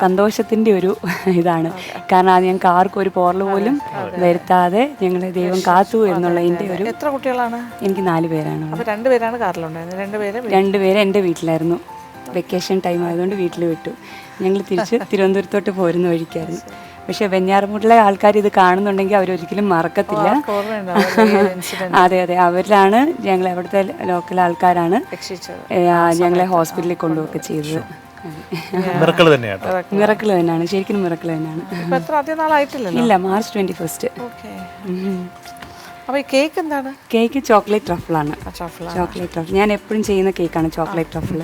സന്തോഷത്തിൻ്റെ ഒരു ഇതാണ്. കാരണം അത് ഞങ്ങൾക്ക് ആർക്കും ഒരു പോറൽ പോലും വരുത്താതെ ഞങ്ങളെ ദൈവം കാത്തു എന്നുള്ളതിൻ്റെ ഒരു. എത്ര കുട്ടികളാണ്? എനിക്ക് 4 പേരാണ്. 2 പേരാണ് കാറിലുണ്ടായിരുന്നത്? 2 പേര് എൻ്റെ വീട്ടിലായിരുന്നു. വെക്കേഷൻ ടൈം ആയതുകൊണ്ട് വീട്ടിൽ വിട്ടു. ഞങ്ങൾ തിരിച്ച് തിരുവനന്തപുരത്തോട്ട് പോരുന്ന വഴിക്കായിരുന്നു. പക്ഷേ വെഞ്ഞാറമൂട്ടിലെ ആൾക്കാർ ഇത് കാണുന്നുണ്ടെങ്കിൽ അവരൊരിക്കലും മറക്കത്തില്ല. അതെ, അവരിലാണ് ഞങ്ങൾ, അവിടുത്തെ ലോക്കൽ ആൾക്കാരാണ് ഞങ്ങളെ ഹോസ്പിറ്റലിൽ കൊണ്ടുപോയൊക്കെ ചെയ്തത്. മിറക്കിൾ തന്നെയാണ്, ശരിക്കും മിറക്കിൾ തന്നെയാണ്. ഇല്ല, മാർച്ച് 21. അപ്പോൾ ഈ കേക്ക് എന്താണ്? കേക്ക് ചോക്ലേറ്റ് ട്രഫിളാണ്. ചോക്ലേറ്റ് ട്രഫിൾ ഞാൻ എപ്പോഴും ചെയ്യുന്ന കേക്കാണ് ചോക്ലേറ്റ് ട്രഫിൾ.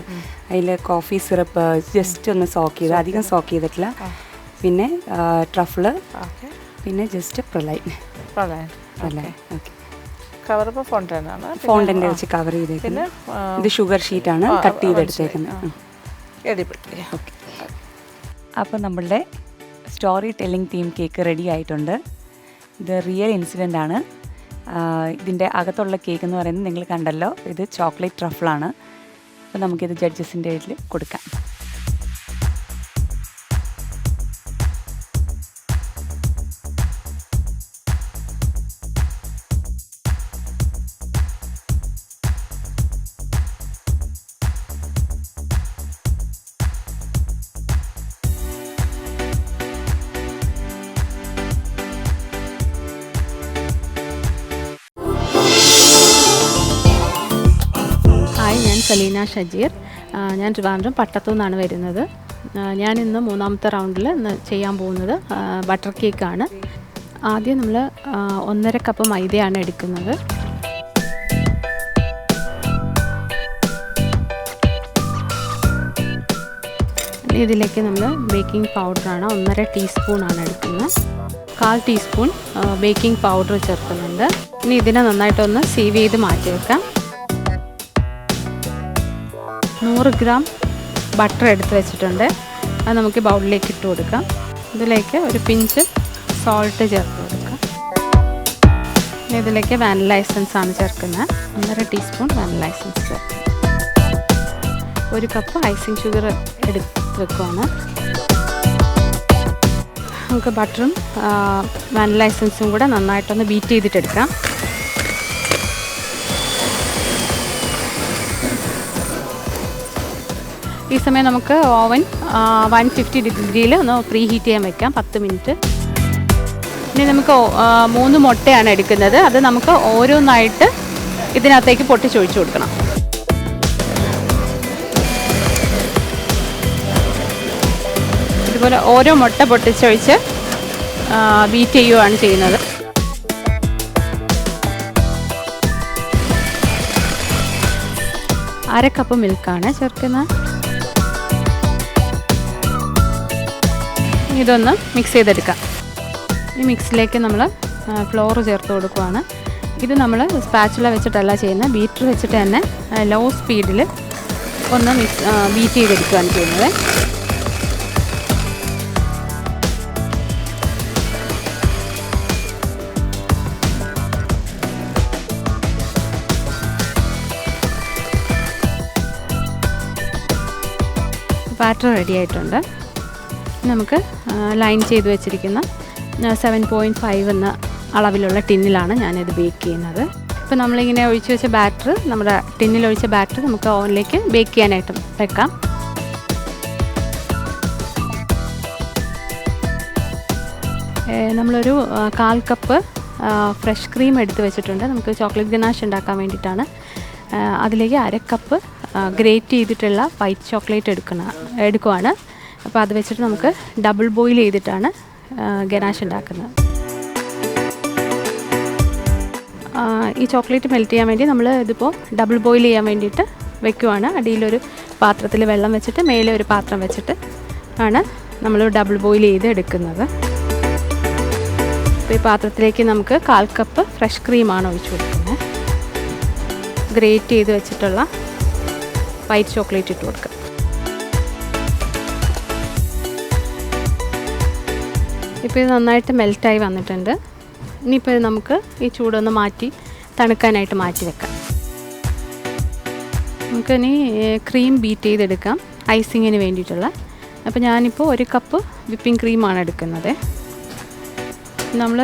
അതിൽ കോഫി സിറപ്പ് ജസ്റ്റ് ഒന്ന് സോക്ക് ചെയ്ത്, അധികം സോക്ക് ചെയ്തിട്ടില്ല. പിന്നെ ട്രഫിള്, പിന്നെ ജസ്റ്റ് പ്രളൈൻ. ഓക്കെ, ഫോണ്ടൻ്റെ വെച്ച് കവർ ചെയ്തേക്കുന്നത്. ഇത് ഷുഗർ ഷീറ്റാണ് കട്ട് ചെയ്തെടുത്തേക്കുന്നത്. ഓക്കെ, അപ്പോൾ നമ്മളുടെ story telling theme cake ready ആയിട്ടുണ്ട്. ഇത് റിയൽ ഇൻസിഡൻ്റ് ആണ്. ഇതിൻ്റെ അകത്തുള്ള കേക്ക് എന്ന് പറയുന്നത് നിങ്ങൾ കണ്ടല്ലോ, ഇത് ചോക്ലേറ്റ് ട്രഫിളാണ്. അപ്പോൾ നമുക്കിത് ജഡ്ജസിൻ്റെ ഇതിൽ കൊടുക്കാം. ഞാൻ സലീന ഷജീർ. ഞാൻ ട്രിവാൻഡ്രം പട്ടത്തു നിന്നാണ് വരുന്നത്. ഞാൻ ഇന്ന് 3ാമത്തെ റൗണ്ടിൽ ഇന്ന് ചെയ്യാൻ പോകുന്നത് ബട്ടർ കേക്കാണ്. ആദ്യം നമ്മൾ 1.5 കപ്പ് മൈദയാണ് എടുക്കുന്നത്. ഇതിലേക്ക് നമ്മൾ ബേക്കിംഗ് പൗഡറാണ് 1.5 ടീസ്പൂണാണ് എടുക്കുന്നത്. 1/4 ടീസ്പൂൺ ബേക്കിംഗ് പൗഡർ ചേർക്കുന്നുണ്ട്. ഇനി ഇതിനെ നന്നായിട്ടൊന്ന് സീവ് ചെയ്ത് മാറ്റി വെക്കാം. 100 ഗ്രാം ബട്ടർ എടുത്ത് വെച്ചിട്ടുണ്ട്. അത് നമുക്ക് ബൗളിലേക്ക് ഇട്ട് കൊടുക്കാം. ഇതിലേക്ക് ഒരു പിഞ്ച് സോൾട്ട് ചേർത്ത് കൊടുക്കാം. പിന്നെ ഇതിലേക്ക് വാനില എസൻസ് ആണ് ചേർക്കുന്നത്. 1.5 ടീസ്പൂൺ വാനില എസൻസ് ചേർക്കാം. 1 കപ്പ് ഐസിങ് ഷുഗർ എടുത്ത് വെക്കുവാണ്. നമുക്ക് ബട്ടറും വാനില എസൻസും കൂടെ നന്നായിട്ടൊന്ന് ബീറ്റ് ചെയ്തിട്ടെടുക്കാം. ഈ സമയം നമുക്ക് ഓവൻ 150 ഡിഗ്രിയിൽ ഒന്ന് പ്രീ ഹീറ്റ് ചെയ്യാൻ വെക്കാം 10 മിനിറ്റ്. ഇനി നമുക്ക് 3 മുട്ടയാണ് എടുക്കുന്നത്. അത് നമുക്ക് ഓരോന്നായിട്ട് ഇതിനകത്തേക്ക് പൊട്ടിച്ചൊഴിച്ചു കൊടുക്കണം. ഇതുപോലെ ഓരോ മുട്ട പൊട്ടിച്ചൊഴിച്ച് ബീറ്റ് ചെയ്യുകയാണ് ചെയ്യുന്നത്. 1 കപ്പ് മിൽക്കാണ് ചേർക്കുന്നത്. ഇതൊന്ന് മിക്സ് ചെയ്തെടുക്കാം. ഈ മിക്സിലേക്ക് നമ്മൾ ഫ്ലോർ ചേർത്ത് കൊടുക്കുകയാണ്. ഇത് നമ്മൾ സ്പാച്ചുല വെച്ചിട്ടല്ല ചെയ്യുന്നത്, ബീറ്റർ വെച്ചിട്ട് തന്നെ ലോ സ്പീഡിൽ ഒന്ന് ബീറ്റ് ചെയ്തെടുക്കുകയാണ് ചെയ്യുന്നത്. ബാറ്റർ റെഡി ആയിട്ടുണ്ട്. നമുക്ക് ലൈൻ ചെയ്ത് വെച്ചിരിക്കുന്ന 7.5 എന്ന അളവിലുള്ള ടിന്നിലാണ് ഞാനിത് ബേക്ക് ചെയ്യുന്നത്. ഇപ്പോൾ നമ്മളിങ്ങനെ ഒഴിച്ച് വെച്ച ബാറ്റർ, നമ്മുടെ ടിന്നിൽ ഒഴിച്ച ബാറ്റർ നമുക്ക് ഓവനിലേക്ക് ബേക്ക് ചെയ്യാനായിട്ട് വെക്കാം. നമ്മളൊരു 1/4 കപ്പ് ഫ്രഷ് ക്രീം എടുത്ത് വെച്ചിട്ടുണ്ട്. നമുക്ക് ചോക്ലേറ്റ് ഗനാഷ് ഉണ്ടാക്കാൻ വേണ്ടിയിട്ടാണ്. അതിലേക്ക് 1/2 കപ്പ് ഗ്രേറ്റ് ചെയ്തിട്ടുള്ള വൈറ്റ് ചോക്ലേറ്റ് എടുക്കുവാണ്. അപ്പോൾ അത് വെച്ചിട്ട് നമുക്ക് ഡബിൾ ബോയിൽ ചെയ്തിട്ടാണ് ഗനാഷ് ഉണ്ടാക്കുന്നത്. ഈ ചോക്ലേറ്റ് മെൽറ്റ് ചെയ്യാൻ വേണ്ടി നമ്മൾ ഇതിപ്പോൾ ഡബിൾ ബോയിൽ ചെയ്യാൻ വേണ്ടിയിട്ട് വെക്കുവാണ്. അടിയിലൊരു പാത്രത്തിൽ വെള്ളം വെച്ചിട്ട് മേലെ ഒരു പാത്രം വെച്ചിട്ട് ആണ് നമ്മൾ ഡബിൾ ബോയിൽ ചെയ്ത് എടുക്കുന്നത്. അപ്പോൾ ഈ പാത്രത്തിലേക്ക് നമുക്ക് 1/4 കപ്പ് ഫ്രഷ് ക്രീമാണ് ഒഴിച്ചു കൊടുക്കുന്നത്. ഗ്രേറ്റ് ചെയ്ത് വെച്ചിട്ടുള്ള വൈറ്റ് ചോക്ലേറ്റ് ഇട്ട് കൊടുക്കുക. ഇപ്പോൾ ഇത് നന്നായിട്ട് മെൽറ്റായി വന്നിട്ടുണ്ട്. ഇനിയിപ്പോൾ ഇത് നമുക്ക് ഈ ചൂടൊന്ന് മാറ്റി തണുക്കാനായിട്ട് മാറ്റി വെക്കാം. നമുക്കിനി ക്രീം ബീറ്റ് ചെയ്തെടുക്കാം ഐസിങ്ങിന് വേണ്ടിയിട്ടുള്ള. അപ്പോൾ ഞാനിപ്പോൾ 1 കപ്പ് വിപ്പിംഗ് ക്രീമാണ് എടുക്കുന്നത്. നമ്മൾ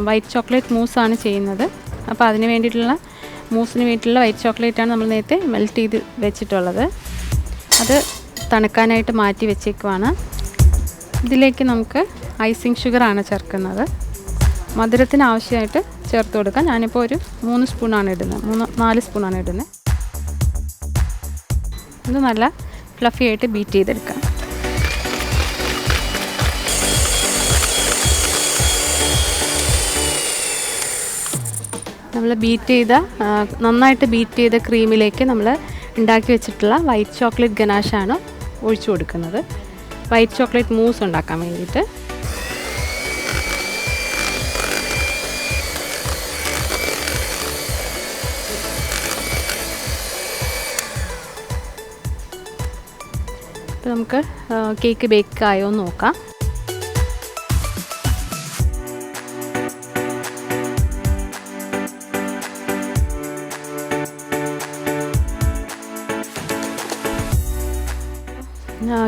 വൈറ്റ് ചോക്ലേറ്റ് മൂസാണ് ചെയ്യുന്നത്. അപ്പോൾ അതിന് വേണ്ടിയിട്ടുള്ള മൂസിന് വേണ്ടിയിട്ടുള്ള വൈറ്റ് ചോക്ലേറ്റാണ് നമ്മൾ നേരത്തെ മെൽറ്റ് ചെയ്ത് വെച്ചിട്ടുള്ളത്. അത് തണുക്കാനായിട്ട് മാറ്റി വെച്ചേക്കുവാണ്. ഇതിലേക്ക് നമുക്ക് ഐസിങ് ഷുഗറാണ് ചേർക്കുന്നത്. മധുരത്തിന് ആവശ്യമായിട്ട് ചേർത്ത് കൊടുക്കാം. ഞാനിപ്പോൾ ഒരു 3 സ്പൂണാണ് ഇടുന്നത്, 4 സ്പൂണാണ് ഇടുന്നത്. ഇത് നല്ല ഫ്ലഫി ആയിട്ട് ബീറ്റ് ചെയ്തെടുക്കാം. നമ്മൾ നന്നായിട്ട് ബീറ്റ് ചെയ്ത ക്രീമിലേക്ക് നമ്മൾ ഉണ്ടാക്കി വെച്ചിട്ടുള്ള വൈറ്റ് ചോക്ലേറ്റ് ഗനാഷാണ് ഒഴിച്ചു കൊടുക്കുന്നത്. വൈറ്റ് ചോക്ലേറ്റ് മൂസ് ഉണ്ടാക്കാൻ വേണ്ടിയിട്ട്. അപ്പോൾ നമുക്ക് കേക്ക് ബേക്ക് ആയോ എന്ന് നോക്കാം.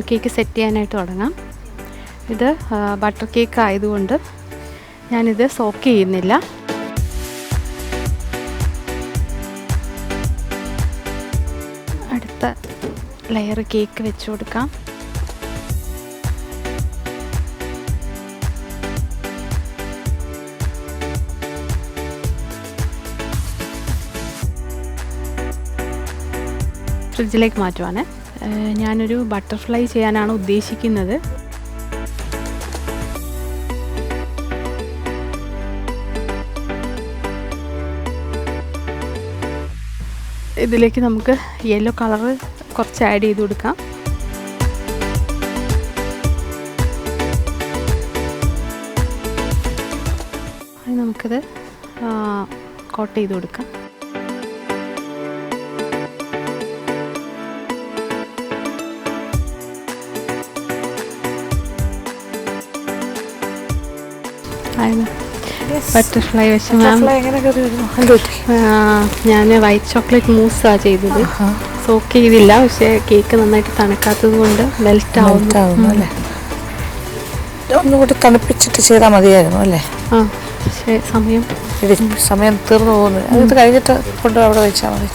കേക്ക് സെറ്റ് ചെയ്യാനായിട്ട് തുടങ്ങാം. ഇത് ബട്ടർ കേക്ക് ആയതുകൊണ്ട് ഞാനിത് സോക്ക് ചെയ്യുന്നില്ല. അടുത്ത ലെയർ കേക്ക് വെച്ച് കൊടുക്കാം. ഫ്രിഡ്ജിലേക്ക് മാറ്റുവാണ്. ഞാനൊരു ബട്ടർഫ്ലൈ ചെയ്യാനാണ് ഉദ്ദേശിക്കുന്നത്. ഇതിലേക്ക് നമുക്ക് യെല്ലോ കളറ് കുറച്ച് ആഡ് ചെയ്ത് കൊടുക്കാം. നമുക്കിത് കോട്ട് ചെയ്ത് കൊടുക്കാം. ബട്ടർഫ്ലൈ വെച്ച് ഞാൻ വൈറ്റ് ചോക്ലേറ്റ് മൂസാണ് ചെയ്തത്. സോക്ക് ചെയ്തില്ല, പക്ഷേ കേക്ക് നന്നായിട്ട് തണുക്കാത്തത് കൊണ്ട് മെൽറ്റ് ആവുന്നു അല്ലേ? ഒന്നുകൂടി തണുപ്പിച്ചിട്ട് ചെയ്താൽ മതിയായിരുന്നു അല്ലേ? ആ, പക്ഷേ സമയം തീർന്നു പോകുന്നു. അത് കഴിഞ്ഞിട്ട് കൊണ്ട് അവിടെ വെച്ചാൽ മതി.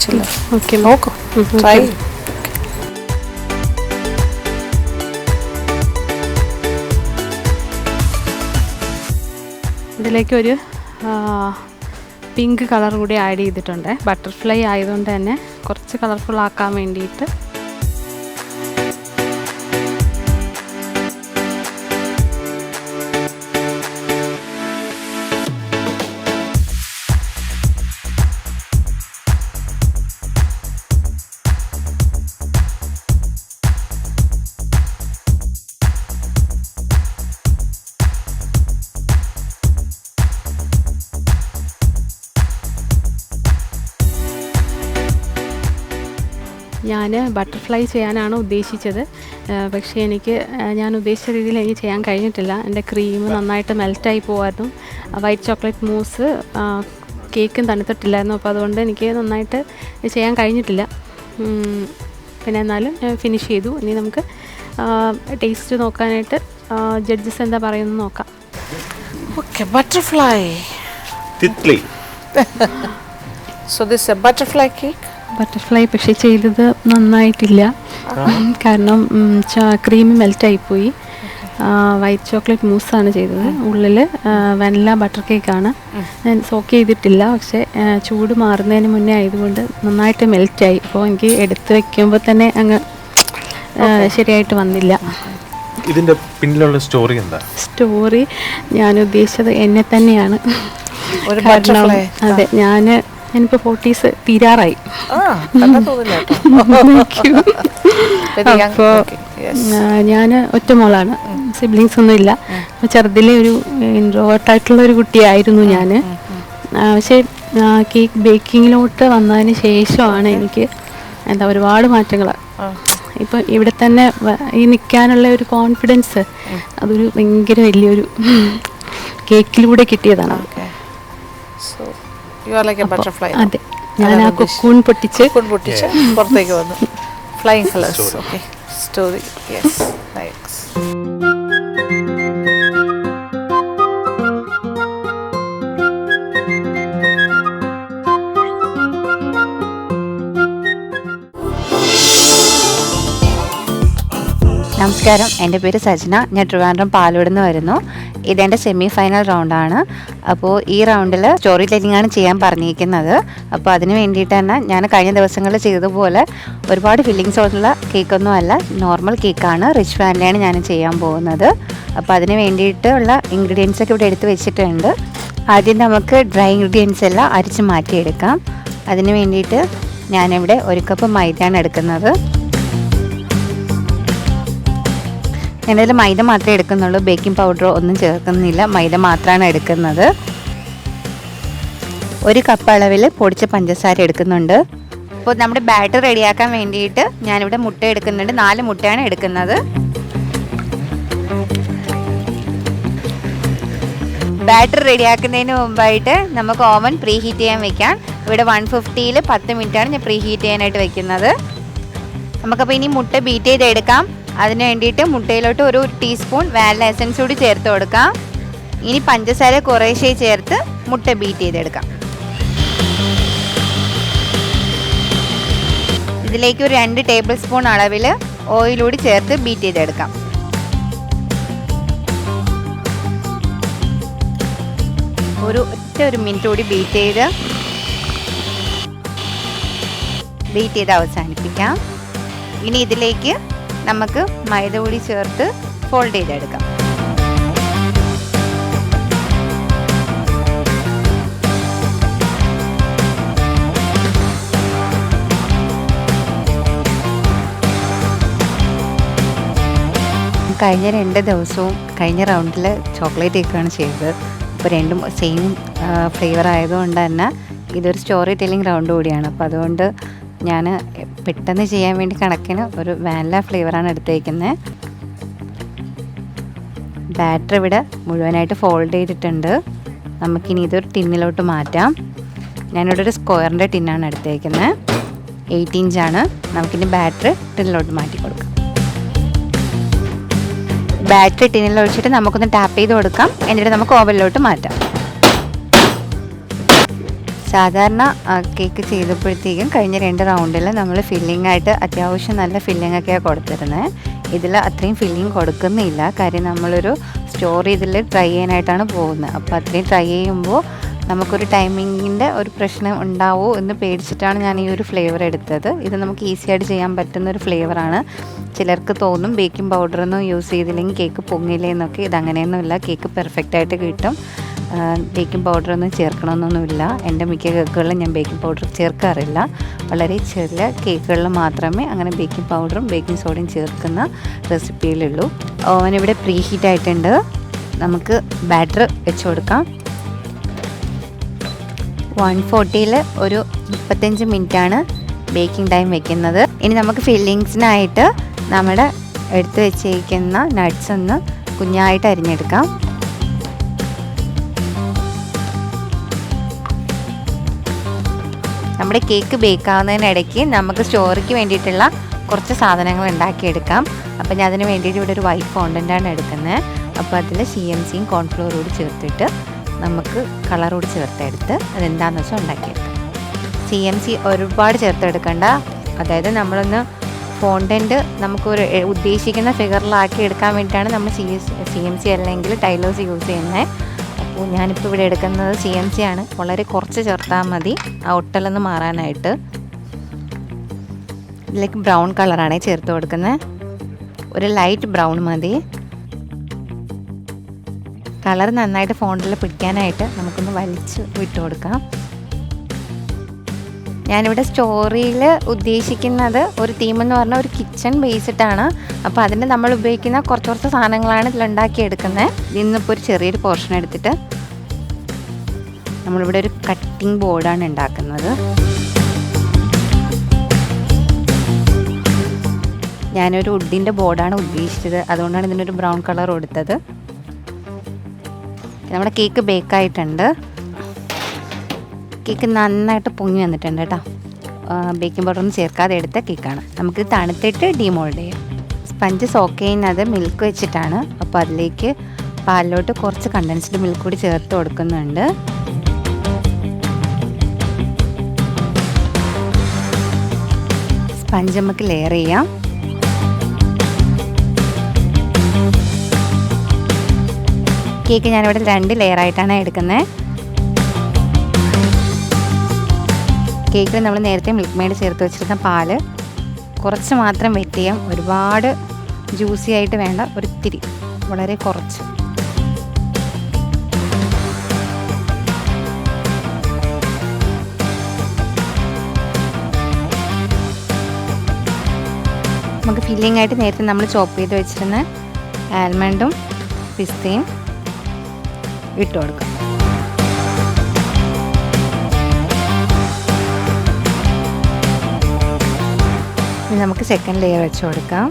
ഓക്കെ, നോക്കൂ, ട്രൈ. ഇതിലേക്ക് ഒരു പിങ്ക് കളർ കൂടി ആഡ് ചെയ്തിട്ടുണ്ട്. ബട്ടർഫ്ലൈ ആയതുകൊണ്ട് തന്നെ കുറച്ച് കളർഫുൾ ആക്കാൻ വേണ്ടിയിട്ട്. ഞാൻ ബട്ടർഫ്ലൈ ചെയ്യാനാണ് ഉദ്ദേശിച്ചത്. പക്ഷേ ഞാൻ ഉദ്ദേശിച്ച രീതിയിൽ എനിക്ക് ചെയ്യാൻ കഴിഞ്ഞിട്ടില്ല. എൻ്റെ ക്രീം നന്നായിട്ട് മെൽറ്റായി പോകുമായിരുന്നു. വൈറ്റ് ചോക്ലേറ്റ് മൂസ് കേക്കും തണുത്തിട്ടില്ലായിരുന്നു. അപ്പോൾ അതുകൊണ്ട് എനിക്ക് നന്നായിട്ട് ചെയ്യാൻ കഴിഞ്ഞിട്ടില്ല. പിന്നെ എന്നാലും ഫിനിഷ് ചെയ്തു. ഇനി നമുക്ക് ടേസ്റ്റ് നോക്കാനായിട്ട് ജഡ്ജസ് എന്താ പറയുന്നത് നോക്കാം. Okay, butterfly. Titli. So this A butterfly cake. Butterfly പക്ഷേ ചെയ്തത് നന്നായിട്ടില്ല. കാരണം ക്രീം മെൽറ്റായിപ്പോയി. വൈറ്റ് ചോക്ലേറ്റ് മൂസാണ് ചെയ്തത്. ഉള്ളിൽ വെനില ബട്ടർ കേക്കാണ്. ഞാൻ സോക്ക് ചെയ്തിട്ടില്ല. പക്ഷേ ചൂട് മാറുന്നതിന് മുന്നേ ആയതുകൊണ്ട് നന്നായിട്ട് മെൽറ്റായി. അപ്പോൾ എനിക്ക് എടുത്ത് വയ്ക്കുമ്പോൾ തന്നെ അങ്ങ് ശരിയായിട്ട് വന്നില്ല. ഇതിന്റെ പിന്നിലുള്ള സ്റ്റോറി എന്താ? സ്റ്റോറി ഞാൻ ഉദ്ദേശിച്ചത് എന്നെ തന്നെയാണ്. കാരണം അതെ, ഞാനിപ്പോൾ 40s തീരാറായി. അപ്പോൾ ഞാൻ ഒറ്റ മോളാണ്, സിബ്ലിങ്സ് ഒന്നും ഇല്ല. അപ്പോൾ ചെറുതിലെ ഒരു ഇൻട്രോവേർട്ടായിട്ടുള്ള ഒരു കുട്ടിയായിരുന്നു ഞാൻ. പക്ഷേ കേക്ക് ബേക്കിങ്ങിലോട്ട് വന്നതിന് ശേഷമാണ് എനിക്ക് ഒരുപാട് മാറ്റങ്ങൾ. ഇപ്പം ഇവിടെ തന്നെ ഈ നിൽക്കാനുള്ള ഒരു കോൺഫിഡൻസ് അതൊരു ഭയങ്കര വലിയൊരു കേക്കിലൂടെ കിട്ടിയതാണ്. അതെ, ഞാൻ ആ കൊക്കൂൺ പൊട്ടിച്ച് പുറത്തേക്ക് വന്നു. Flying colours. Okay, story. Yes, nice. നമസ്കാരം, എൻ്റെ പേര് സജ്ന. ഞാൻ ട്രിവാൻഡ്രം പാലോട് നിന്ന് വരുന്നു. ഇതെൻ്റെ സെമി ഫൈനൽ റൗണ്ടാണ്. അപ്പോൾ ഈ റൗണ്ടിൽ സ്റ്റോറി ടെല്ലിംഗ് ആണ് ചെയ്യാൻ പറഞ്ഞിരിക്കുന്നത്. അപ്പോൾ അതിന് വേണ്ടിയിട്ട് തന്നെ ഞാൻ കഴിഞ്ഞ ദിവസങ്ങളിൽ ചെയ്തതുപോലെ ഒരുപാട് ഫില്ലിങ്സ് ഉള്ള കേക്കൊന്നും അല്ല, നോർമൽ കേക്കാണ്. റിച്ച് ഫാമിലിയാണ് ഞാൻ ചെയ്യാൻ പോകുന്നത്. അപ്പോൾ അതിന് വേണ്ടിയിട്ടുള്ള ഇൻഗ്രീഡിയൻസ് ഒക്കെ ഇവിടെ എടുത്ത് വെച്ചിട്ടുണ്ട്. ആദ്യം നമുക്ക് ഡ്രൈ ഇൻഗ്രീഡിയൻസ് എല്ലാം അരിച്ച് മാറ്റിയെടുക്കാം. അതിന് വേണ്ടിയിട്ട് ഞാനിവിടെ 1 കപ്പ് മൈദയാണ് എടുക്കുന്നത്. ഞാനതിൽ മൈദ മാത്രമേ എടുക്കുന്നുള്ളൂ, ബേക്കിംഗ് പൗഡറോ ഒന്നും ചേർക്കുന്നില്ല, മൈദ മാത്രമാണ് എടുക്കുന്നത്. 1 കപ്പ് അളവിൽ പൊടിച്ച പഞ്ചസാര എടുക്കുന്നുണ്ട്. അപ്പോൾ നമ്മുടെ ബാറ്റർ റെഡിയാക്കാൻ വേണ്ടിയിട്ട് ഞാനിവിടെ മുട്ട എടുക്കുന്നുണ്ട്. 4 മുട്ടയാണ് എടുക്കുന്നത്. ബാറ്റർ റെഡിയാക്കുന്നതിന് മുമ്പായിട്ട് നമുക്ക് ഓവൻ പ്രീ ഹീറ്റ് ചെയ്യാൻ വെക്കാം. ഇവിടെ 150-ൽ 10 മിനിറ്റാണ് ഞാൻ പ്രീ ഹീറ്റ് ചെയ്യാനായിട്ട് വെക്കുന്നത്. നമുക്കപ്പോൾ ഇനി മുട്ട ബീറ്റ് ചെയ്തെടുക്കാം. അതിന് വേണ്ടിയിട്ട് മുട്ടയിലോട്ട് 1 ടീസ്പൂൺ വാനില എസൻസ് കൂടി ചേർത്ത് കൊടുക്കാം. ഇനി പഞ്ചസാര കുറേശ്ശെ ചേർത്ത് മുട്ട ബീറ്റ് ചെയ്തെടുക്കാം. ഇതിലേക്ക് ഒരു 2 ടേബിൾ സ്പൂൺ അളവിൽ ഓയിൽ കൂടി ചേർത്ത് ബീറ്റ് ചെയ്തെടുക്കാം. ഒരു മിനിറ്റ് കൂടി ബീറ്റ് ചെയ്ത് അവസാനിപ്പിക്കാം. ഇനി ഇതിലേക്ക് നമുക്ക് മൈദ കൂടി ചേർത്ത് ഫോൾഡ് ചെയ്തെടുക്കാം. കഴിഞ്ഞ 2 ദിവസവും കഴിഞ്ഞ റൗണ്ടിൽ ചോക്ലേറ്റ് കേക്കാണ് ചെയ്തത്. അപ്പോൾ രണ്ടും സെയിം ഫ്ലേവർ ആയതുകൊണ്ട് തന്നെ ഇതൊരു സ്റ്റോറി ടെല്ലിംഗ് റൗണ്ട് കൂടിയാണ്. അപ്പോൾ അതുകൊണ്ട് ഞാൻ പെട്ടെന്ന് ചെയ്യാൻ വേണ്ടി കണക്കിന് ഒരു വാനില ഫ്ലേവറാണ് എടുത്തേക്കുന്നത്. ബാറ്റർ ഇവിടെ മുഴുവനായിട്ട് ഫോൾഡ് ചെയ്തിട്ടുണ്ട്. നമുക്കിനി ഇതൊരു ടിന്നിലോട്ട് മാറ്റാം. ഞാനിവിടെ ഒരു സ്ക്വയറിൻ്റെ ടിന്നാണ് എടുത്തേക്കുന്നത്. 8 ഇഞ്ചാണ്. നമുക്കിനി ബാറ്റർ ടിന്നിലോട്ട് മാറ്റി കൊടുക്കാം. ബാറ്ററി ടിന്നിൽ ഒഴിച്ചിട്ട് നമുക്കൊന്ന് ടാപ്പ് ചെയ്ത് കൊടുക്കാം. എന്നിട്ട് നമുക്ക് ഓവനിലോട്ട് മാറ്റാം. സാധാരണ കേക്ക് ചെയ്തപ്പോഴത്തേക്കും കഴിഞ്ഞ 2 റൗണ്ടിൽ നമ്മൾ ഫില്ലിംഗ് ആയിട്ട് അത്യാവശ്യം നല്ല ഫില്ലിംഗ് ഒക്കെയാണ് കൊടുത്തിരുന്നത്. ഇതിൽ അത്രയും ഫില്ലിംഗ് കൊടുക്കുന്നില്ല. കാര്യം നമ്മളൊരു സ്റ്റോർ ഇതിൽ ട്രൈ ചെയ്യാനായിട്ടാണ് പോകുന്നത്. അപ്പോൾ അത്രയും ട്രൈ ചെയ്യുമ്പോൾ നമുക്കൊരു ടൈമിങ്ങിൻ്റെ ഒരു പ്രശ്നം ഉണ്ടാവുമോ എന്ന് പേടിച്ചിട്ടാണ് ഞാൻ ഈ ഒരു ഫ്ലേവർ എടുത്തത്. ഇത് നമുക്ക് ഈസി ആയിട്ട് ചെയ്യാൻ പറ്റുന്നൊരു ഫ്ലേവറാണ്. ചിലർക്ക് തോന്നും ബേക്കിംഗ് പൗഡറൊന്നും യൂസ് ചെയ്തില്ലെങ്കിൽ കേക്ക് പൊങ്ങില്ലേ എന്നൊക്കെ. ഇതങ്ങനെയൊന്നുമില്ല, കേക്ക് പെർഫെക്റ്റായിട്ട് കിട്ടും. ബേക്കിംഗ് പൗഡറൊന്നും ചേർക്കണമെന്നൊന്നുമില്ല. എൻ്റെ മിക്ക കേക്കുകളിലും ഞാൻ ബേക്കിംഗ് പൗഡർ ചേർക്കാറില്ല. വളരെ ചെറിയ കേക്കുകളിൽ മാത്രമേ അങ്ങനെ ബേക്കിംഗ് പൗഡറും ബേക്കിംഗ് സോഡയും ചേർക്കുന്ന റെസിപ്പിയിലുള്ളൂ. ഓവൻ ഇവിടെ പ്രീ ഹീറ്റ് ആയിട്ടുണ്ട്. നമുക്ക് ബാറ്റർ വെച്ച് കൊടുക്കാം. 140-ൽ ഒരു 35 മിനിറ്റാണ് ബേക്കിംഗ് ടൈം വെക്കുന്നത്. ഇനി നമുക്ക് ഫില്ലിങ്സിനായിട്ട് നമ്മുടെ എടുത്ത് വെച്ചിരിക്കുന്ന നട്ട്സ് ഒന്ന് കുഞ്ഞായിട്ട് അരിഞ്ഞെടുക്കാം. നമ്മുടെ കേക്ക് ബേക്കാവുന്നതിനിടയ്ക്ക് നമുക്ക് സ്റ്റോറിക്ക് വേണ്ടിയിട്ടുള്ള കുറച്ച് സാധനങ്ങൾ ഉണ്ടാക്കിയെടുക്കാം. അപ്പോൾ ഞാൻ അതിന് വേണ്ടിയിട്ട് ഇവിടെ ഒരു വൈറ്റ് ഫോണ്ടൻ്റാണ് എടുക്കുന്നത്. അപ്പോൾ അതിൽ CMCയും കോൺഫ്ലോറും കൂടി ചേർത്തിട്ട് നമുക്ക് കളറോട് ചേർത്തെടുത്ത് അതെന്താണെന്ന് വെച്ചാൽ ഉണ്ടാക്കിയെടുക്കാം. CMC ഒരുപാട് ചേർത്തെടുക്കണ്ട. അതായത് നമ്മളൊന്ന് ഫോണ്ടൻറ്റ് നമുക്കൊരു ഉദ്ദേശിക്കുന്ന ഫിഗറിലാക്കി എടുക്കാൻ വേണ്ടിയിട്ടാണ് നമ്മൾ CMC അല്ലെങ്കിൽ ടൈലേഴ്സ് യൂസ് ചെയ്യുന്നത്. അപ്പോൾ ഞാനിപ്പോൾ ഇവിടെ എടുക്കുന്നത് CMC ആണ്. വളരെ കുറച്ച് ചേർത്താൽ മതി ആ ഒട്ടലൊന്ന് മാറാനായിട്ട്. ഇതിലേക്ക് ബ്രൗൺ കളറാണ് ചേർത്ത് കൊടുക്കുന്നത്. ഒരു ലൈറ്റ് ബ്രൗൺ മതി. കളർ നന്നായിട്ട് ഫോണ്ടിൽ പിടിക്കാനായിട്ട് നമുക്കൊന്ന് വലിച്ച് വിട്ട് കൊടുക്കാം. ഞാനിവിടെ സ്റ്റോറിയിൽ ഉദ്ദേശിക്കുന്നത് ഒരു തീം എന്ന് പറഞ്ഞാൽ ഒരു കിച്ചൺ ബേസിട്ടാണ്. അപ്പോൾ അതിന് നമ്മൾ ഉപയോഗിക്കുന്ന കുറച്ച് സാധനങ്ങളാണ് ഇതിലുണ്ടാക്കിയെടുക്കുന്നത്. ഇന്നിപ്പോൾ ഒരു ചെറിയൊരു പോർഷൻ എടുത്തിട്ട് നമ്മളിവിടെ ഒരു കട്ടിംഗ് ബോർഡാണ് ഉണ്ടാക്കുന്നത്. ഞാനൊരു വുഡിൻ്റെ ബോർഡാണ് ഉദ്ദേശിച്ചത്, അതുകൊണ്ടാണ് ഇതിനൊരു ബ്രൗൺ കളർ കൊടുത്തത്. നമ്മുടെ കേക്ക് ബേക്കായിട്ടുണ്ട്. കേക്ക് നന്നായിട്ട് പൊങ്ങി വന്നിട്ടുണ്ട് കേട്ടോ. ബേക്കിംഗ് പൗഡറൊന്നും ചേർക്കാതെ എടുത്ത കേക്കാണ്. നമുക്ക് തണുത്തിട്ട് ഡീമോൾഡ് ചെയ്യാം. സ്പഞ്ച് സോക്ക് ചെയ്യുന്നത് മിൽക്ക് വെച്ചിട്ടാണ്. അപ്പോൾ അതിലേക്ക് പാലിലോട്ട് കുറച്ച് കണ്ടൻസ്ഡ് മിൽക്ക് കൂടി ചേർത്ത് കൊടുക്കുന്നുണ്ട്. സ്പഞ്ച് നമുക്ക് ലെയർ ചെയ്യാം. കേക്ക് ഞാനിവിടെ 2 ലെയറായിട്ടാണ് എടുക്കുന്നത്. കേക്കിൽ നമ്മൾ നേരത്തെ മിൽക്ക് മെയ്ഡ് ചേർത്ത് വെച്ചിരുന്ന പാല് കുറച്ച് മാത്രം വെറ്റ് ചെയ്യാം. ഒരുപാട് ജ്യൂസി ആയിട്ട് വേണ്ട, ഒരിത്തിരി, വളരെ കുറച്ച്. നമുക്ക് ഫില്ലിംഗ് ആയിട്ട് നേരത്തെ നമ്മൾ ചോപ്പ് ചെയ്ത് വെച്ചിരുന്ന ആൽമണ്ടും പിസ്തയും ഇട്ട് കൊടുക്കാം. നമുക്ക് സെക്കൻഡ് ലെയർ വെച്ച് കൊടുക്കാം.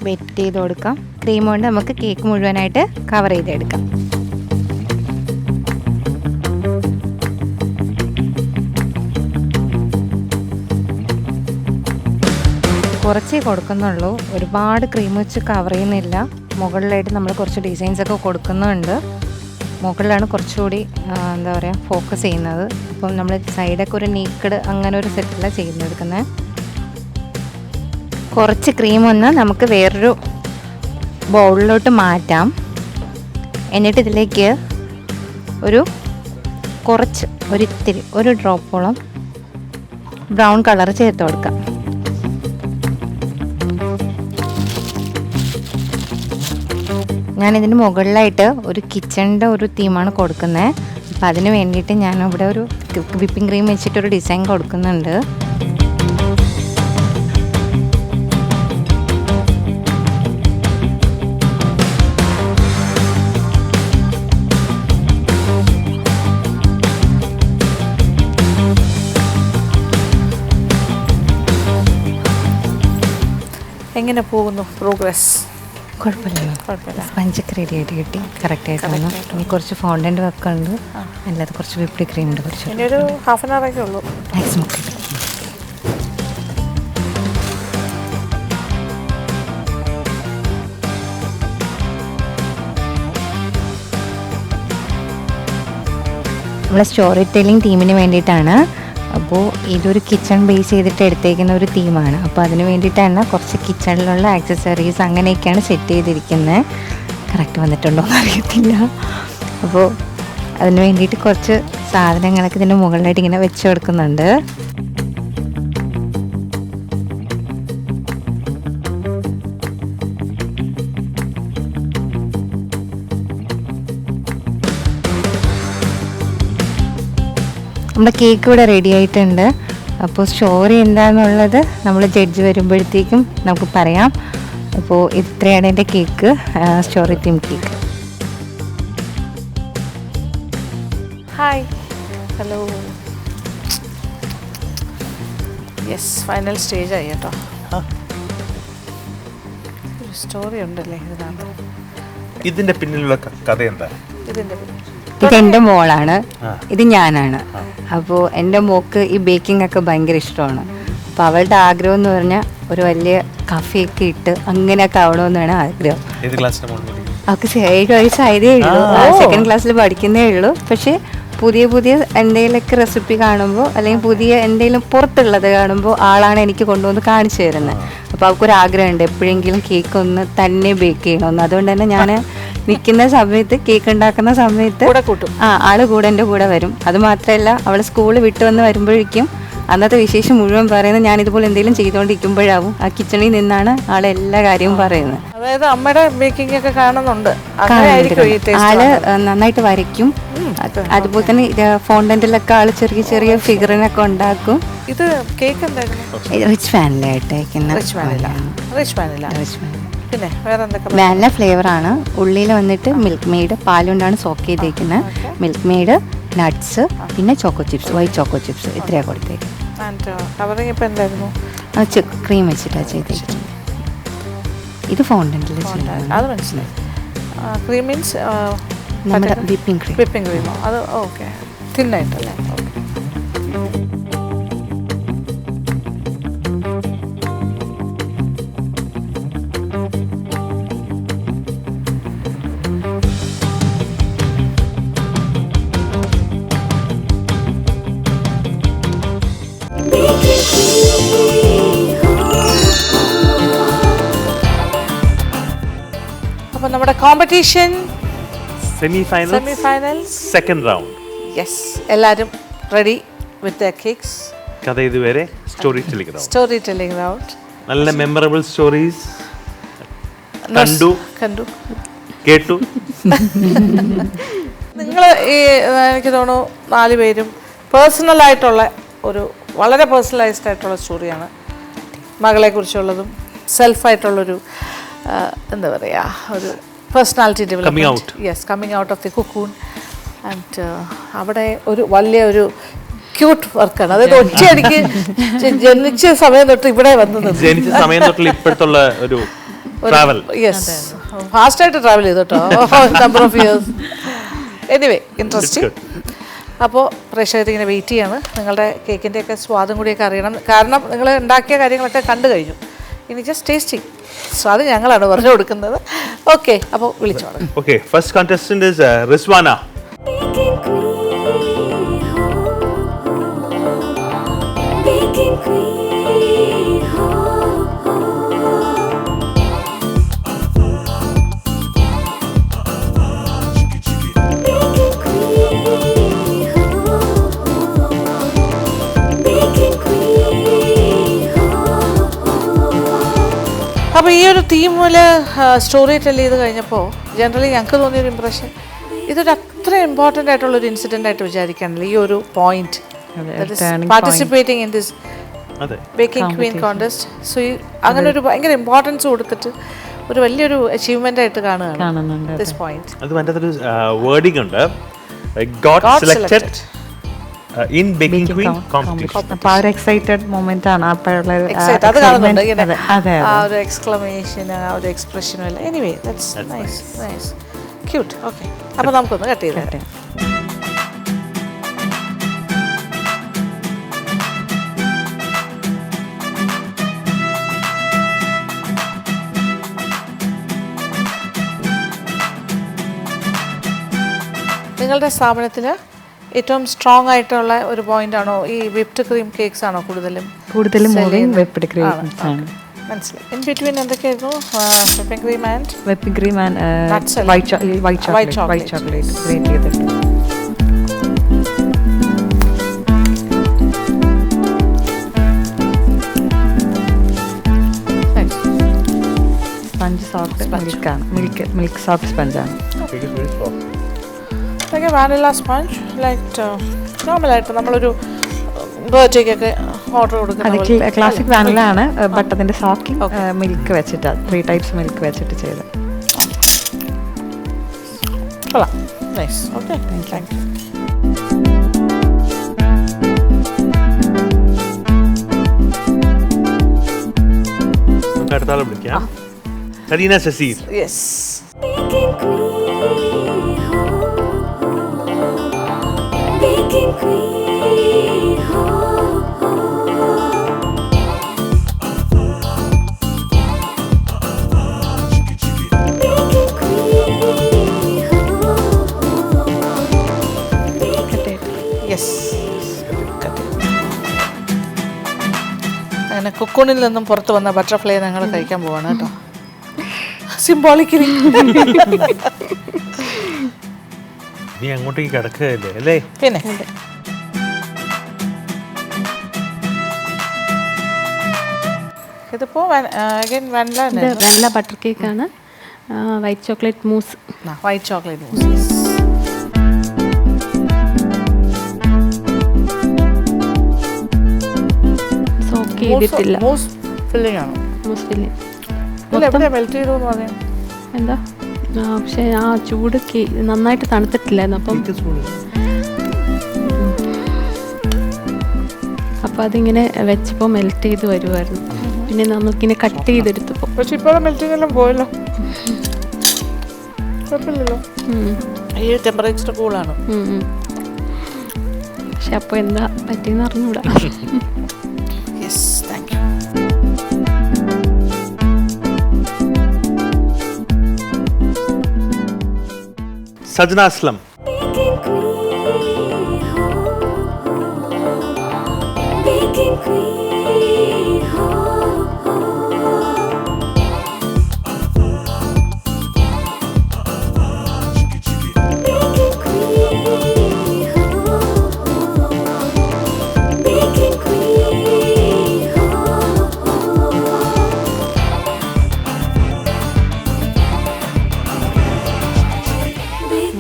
വെറ്റ് ചെയ്ത് കൊടുക്കാം. ക്രീം കൊണ്ട് നമുക്ക് കേക്ക് മുഴുവനായിട്ട് കവർ ചെയ്തെടുക്കാം. കുറച്ചേ കൊടുക്കുന്നുള്ളൂ, ഒരുപാട് ക്രീം വെച്ച് കവർ ചെയ്യുന്നില്ല. മുകളിലായിട്ട് നമ്മൾ കുറച്ച് ഡിസൈൻസ് ഒക്കെ കൊടുക്കുന്നുണ്ട്. മുകളിലാണ് കുറച്ചുകൂടി എന്താ പറയുക ഫോക്കസ് ചെയ്യുന്നത്. അപ്പം നമ്മൾ സൈഡൊക്കെ ഒരു നീക്കഡ് അങ്ങനെ ഒരു സെറ്റിലാണ് ചെയ്തെടുക്കുന്നത്. കുറച്ച് ക്രീം ഒന്ന് നമുക്ക് വേറൊരു ബൗളിലോട്ട് മാറ്റാം. എന്നിട്ട് ഇതിലേക്ക് ഒരിത്തിരി ഒരു ഡ്രോപ്പോളം ബ്രൗൺ കളർ ചേർത്ത് കൊടുക്കാം. ഞാനിതിന് മുകളിലായിട്ട് ഒരു കിച്ചണിൻ്റെ ഒരു തീമാണ് കൊടുക്കുന്നത്. അപ്പം അതിന് വേണ്ടിയിട്ട് ഞാനിവിടെ ഒരു വിപ്പിംഗ് ക്രീം വെച്ചിട്ടൊരു ഡിസൈൻ കൊടുക്കുന്നുണ്ട്. എങ്ങനെ പോകുന്നു പ്രോഗ്രസ്? കുഴപ്പമില്ല. സ്പഞ്ചൊക്കെ റെഡി ആയിട്ട് കിട്ടി, കറക്റ്റായിട്ട് വന്നു. ഇനി കുറച്ച് ഫോണ്ടൻ്റ് ഒക്കെ ഉണ്ട്, അല്ലാതെ കുറച്ച് വിപ്പിംഗ് ക്രീം ഉണ്ട്. കുറച്ച് ഇനി ഒരു ഹാഫ് ആൻ അവറൊക്കെ ഉള്ളൂ മാക്സിമം. നമ്മളെ സ്റ്റോറി ടെല്ലിംഗ് തീമിന് വേണ്ടിയിട്ടാണ്. അപ്പോൾ ഇതൊരു കിച്ചൺ ബേസ് ചെയ്തിട്ട് എടുത്തേക്കുന്ന ഒരു തീമാണ്. അപ്പോൾ അതിന് വേണ്ടിയിട്ടാണ് കുറച്ച് കിച്ചണിലുള്ള ആക്സസറീസ് അങ്ങനെയൊക്കെയാണ് സെറ്റ് ചെയ്തിരിക്കുന്നത്. കറക്റ്റ് വന്നിട്ടുണ്ടോ എന്ന് അറിയത്തില്ല. അപ്പോൾ അതിന് വേണ്ടിയിട്ട് കുറച്ച് സാധനങ്ങളൊക്കെ ഇതിൻ്റെ മുകളിലായിട്ട് ഇങ്ങനെ വെച്ച് കൊടുക്കുന്നുണ്ട്. നമ്മുടെ കേക്ക് ഇവിടെ റെഡി ആയിട്ടുണ്ട്. അപ്പോൾ സ്റ്റോറി എന്താണെന്നുള്ളത് നമ്മൾ ജഡ്ജ് വരുമ്പോഴത്തേക്കും നമുക്ക് പറയാം. അപ്പോൾ ഇത്രയാണ് എൻ്റെ cake, story theme cake. Hi, hello. Yes, final stage ആയി കേട്ടോ. ഒരു സ്റ്റോറി ഉണ്ടല്ലേ ഇതിനകത്ത്. ഇതിന്റെ പിന്നിലുള്ള കഥ എന്താ? ഇതിൻ്റെ ഇതെൻ്റെ മോളാണ്, ഇത് ഞാനാണ്. അപ്പോൾ എൻ്റെ മോൾക്ക് ഈ ബേക്കിംഗ് ഒക്കെ ഭയങ്കര ഇഷ്ടമാണ്. അപ്പോൾ അവളുടെ ആഗ്രഹം എന്ന് പറഞ്ഞാൽ ഒരു വലിയ കഫയൊക്കെ ഇട്ട് അങ്ങനെയൊക്കെ ആവണമെന്നാണ് ആഗ്രഹം. ഏത് ക്ലാസ്സിലെ മോള് പഠിക്കുന്നത്? അവൾക്ക് 7 വയസ്സായതേ ഉള്ളൂ, 2nd ക്ലാസ്സിൽ പഠിക്കുന്നേ ഉള്ളൂ. പക്ഷേ പുതിയ പുതിയ എന്തെങ്കിലുമൊക്കെ റെസിപ്പി കാണുമ്പോൾ അല്ലെങ്കിൽ പുതിയ എന്തെങ്കിലും പുറത്തുള്ളത് കാണുമ്പോൾ ആളാണ് എനിക്ക് കൊണ്ടുവന്ന് കാണിച്ചു തരുന്നത്. അപ്പോൾ അവൾക്കൊരാഗ്രഹമുണ്ട് എപ്പോഴെങ്കിലും കേക്ക് ഒന്ന് തന്നെ ബേക്ക് ചെയ്യണമെന്ന്. അതുകൊണ്ട് തന്നെ ഞാൻ നിൽക്കുന്ന സമയത്ത് കേക്ക് ഉണ്ടാക്കുന്ന സമയത്ത് ആള് കൂടെ എൻ്റെ കൂടെ വരും. അതുമാത്രമല്ല അവൾ സ്കൂളിൽ വിട്ട് വന്ന് വരുമ്പോഴേക്കും അന്നത്തെ വിശേഷം മുഴുവൻ പറയുന്നത് ഞാൻ ഇതുപോലെ എന്തെങ്കിലും ചെയ്തുകൊണ്ടിരിക്കുമ്പോഴാവും. ആ കിച്ചണിൽ നിന്നാണ് ആളെ എല്ലാ കാര്യവും പറയുന്നത്. അതായത് അമ്മയുടെ ബേക്കിംഗ് ഒക്കെ കാണുന്നുണ്ട്. ആള് നന്നായിട്ട് വരയ്ക്കും. അതുപോലെ തന്നെ ഫോണ്ടന്റിലൊക്കെ ആള് ചെറിയ ചെറിയ ഫിഗറിനൊക്കെ ഉണ്ടാക്കും. ഇത് കേക്ക് എന്തായിരുന്നു? റിച്ച് വാനിലയായിട്ട് അയക്കുന്ന പിന്നെ വേറെ എന്തൊക്കെ? വാനില ഫ്ലേവറാണ്. ഉള്ളിൽ വന്നിട്ട് മിൽക്ക് മെയ്ഡ് പാലുകൊണ്ടാണ് സോക്ക് ചെയ്തേക്കുന്നത്. മിൽക്ക് മെയ്ഡ്, നട്ട്സ്, പിന്നെ choco chips, white choco chips ഇത്രയാണ് കൊടുത്തേക്കുന്നത്. കവറിങ് ഇപ്പം എന്തായിരുന്നു? ക്രീം വെച്ചിട്ടാണ് ചെയ്തേക്കുന്നത്. ഇത് ഫോണ്ടന്റിൽ അത് മനസ്സിലായി. ക്രീം മീൻസ് നമ്മുടെ വിപ്പിംഗ് ക്രീം. വിപ്പിംഗ് ക്രീമോ? അത് ഓക്കെ, തിന്നായിട്ടല്ലേ? ഓക്കെ. അപ്പോൾ നമ്മുടെ കോമ്പറ്റീഷൻ സെമിഫൈനൽസ് സെക്കൻഡ് റൗണ്ട്. യെസ്, എല്ലാവരും റെഡി വിത്ത് ദ കേക്ക്സ്. കഥ ഇതുവരെ സ്റ്റോറി ടെല്ലിംഗ് റൗണ്ട്. നല്ല മെമ്മറബിൾ സ്റ്റോറീസ് കണ്ടു കേട്ടു. നിങ്ങൾ ഈ എനിക്ക് തോന്നുന്നു 4 പേരും പേഴ്സണലായിട്ടുള്ള ഒരു വളരെ പേഴ്സണലൈസ്ഡ് ആയിട്ടുള്ള സ്റ്റോറിയാണ് മകളെക്കുറിച്ചുള്ളതും സെൽഫായിട്ടുള്ളൊരു എന്താ പറയുക ഒരു personality development. Yes, coming out of the cocoon. And അവിടെ ഒരു വലിയൊരു ക്യൂട്ട് വർക്കാണ്. അതായത് ഒറ്റയടിക്ക് ജനിച്ച സമയം തൊട്ട് ഇവിടെ വന്നത്, ജനിച്ച സമയം തൊട്ടുള്ള ഇപ്പോഴത്തുള്ള ഒരു ട്രാവൽ. യെസ്, ഫാസ്റ്റായിട്ട് ട്രാവൽ ചെയ്തു കേട്ടോ, number of years. Anyway, interesting. അപ്പോൾ പ്രേക്ഷകർ ഇങ്ങനെ വെയിറ്റ് ചെയ്യാണ്. നിങ്ങളുടെ കേക്കിൻ്റെയൊക്കെ സ്വാദും കൂടിയൊക്കെ അറിയണം. കാരണം നിങ്ങൾ ഉണ്ടാക്കിയ കാര്യങ്ങളൊക്കെ കണ്ടു കഴിഞ്ഞു. ഇനി ജസ്റ്റ് ടേസ്റ്റിംഗ്. സോ അത് ഞങ്ങളാണ് പറഞ്ഞു കൊടുക്കുന്നത്. ഓക്കെ, അപ്പോൾ വിളിച്ചോളാം. Okay, first contestant is Rizwana. Baking queen, അപ്പോൾ ഈ ഒരു തീമിൽ സ്റ്റോറി ടെൽ ചെയ്ത് കഴിഞ്ഞപ്പോൾ ജനറലി ഞങ്ങൾക്ക് തോന്നിയൊരു ഇമ്പ്രഷൻ ഇതൊരു അത്ര ഇമ്പോർട്ടൻ്റ് ആയിട്ടുള്ളൊരു ഇൻസിഡൻ്റ് ആയിട്ട് വിചാരിക്കാനില്ല. ഈ ഒരു point participating in this baking Queen contest. So ഈ അങ്ങനെ ഒരു ഭയങ്കര ഇമ്പോർട്ടൻസ് കൊടുത്തിട്ട് ഒരു വലിയൊരു അച്ചീവ്മെൻ്റ് ആയിട്ട് കാണുകയാണ് ദിസ് പോയിന്റ്. അത് അതിനകത്തൊരു വേർഡിംഗ് ഉണ്ട്, got selected in baking queen competition. അപ്പോൾ ആ ഒരു എക്സൈറ്റഡ് മൊമെന്റ് ആണ് അപ്പോഴുള്ള അത് കാണുന്നുണ്ട് ഇങ്ങനെ ആ ഒരു എക്സ്ക്ലമേഷൻ, ആ ഒരു എക്സ്പ്രഷനും എല്ലാം. Anyway that's nice nice cute. Okay, അപ്പോൾ നമുക്കൊന്ന് കട്ട് ചെയ്ത് തരാം. നിങ്ങളുടെ സ്ഥാപനത്തിൽ ഏറ്റവും സ്ട്രോങ് ആയിട്ടുള്ള ഒരു പോയിന്റ് ആണോ ഈ വിപ്ഡ് ക്രീം കേക്ക്സ് ആണോ കൂടുതലും വിപ്ഡ് ക്രീം ആണ്? മനസ്സിലായി. ഇൻ ബിറ്റ്വീൻ എന്തൊക്കെയായിരുന്നു? Whipping cream and white chocolate grate ചെയ്തിട്ട്. സ്പഞ്ച് സോഫ്റ്റ് മിൽക്കാണ്, മിൽക്ക് സോഫ്റ്റ് സ്പഞ്ചാണ്. ലൈക്ക് വാനില സ്പഞ്ച്, ലൈക്ക് നോർമലായിട്ട് നമ്മളൊരു ബർത്ത്ഡേക്കൊക്കെ ഓർഡർ കൊടുക്കുന്നത്. അത് ക്ലാസിക് വാനില ആണ്, ബട്ട് അതിൻ്റെ സോക്കിംഗ് മിൽക്ക് വെച്ചിട്ടാണ്, 3 types മിൽക്ക് വെച്ചിട്ട് ചെയ്ത്. കൊള്ളാം, നൈസ്. Okay, thank you. നമുക്ക് അടുത്ത ആളെ വിളിക്കാം. Kareena Shasheer. Yes. Baking queen, yes. അങ്ങനെ കുക്കൂണിൽ നിന്നും പുറത്ത് വന്ന ബട്ടർഫ്ലൈ ഞങ്ങൾ കഴിക്കാൻ പോവാണ് കേട്ടോ. സിംബോളിക്കലി. നീ അങ്ങോട്ടേക്ക് കിടക്കുകയല്ലേ അല്ലേ? പിന്നെ ഇതിപ്പോ വാനില ഇത് വാനില ബട്ടർ കേക്കാണ്. വൈറ്റ് ചോക്ലേറ്റ് മൂസ്. വൈറ്റ് ചോക്ലേറ്റ് മൂസ്. സോക്ക് ചെയ്തിട്ടില്ല. മൂസ് ഫില്ലിംഗ് ആണ്. മൂസ് ഫില്ലിങ് എവിടെയാ മെൽറ്റ് ചെയ്തു എന്ന് പറയാം. എന്താ പക്ഷേ ആ ചൂട് നന്നായിട്ട് തണുത്തിട്ടില്ലായിരുന്നു. അപ്പം അതിങ്ങനെ വെച്ചപ്പോൾ മെൽറ്റ് ചെയ്ത് വരുമായിരുന്നു. പിന്നെ നമുക്കിങ്ങനെ കട്ട് ചെയ്തെടുത്തപ്പോൾ പക്ഷെ ഇപ്പോൾ മെൽറ്റിംഗ് എല്ലാം പോയല്ലോ. കുഴപ്പമില്ലല്ലോ. ഈ ടെമ്പറേച്ചർ കൂളാണ്. പക്ഷെ അപ്പോൾ എന്താ പറ്റിയെന്ന് അറിഞ്ഞൂടാ. Yes, thank you. Sajna Aslam. baking queen,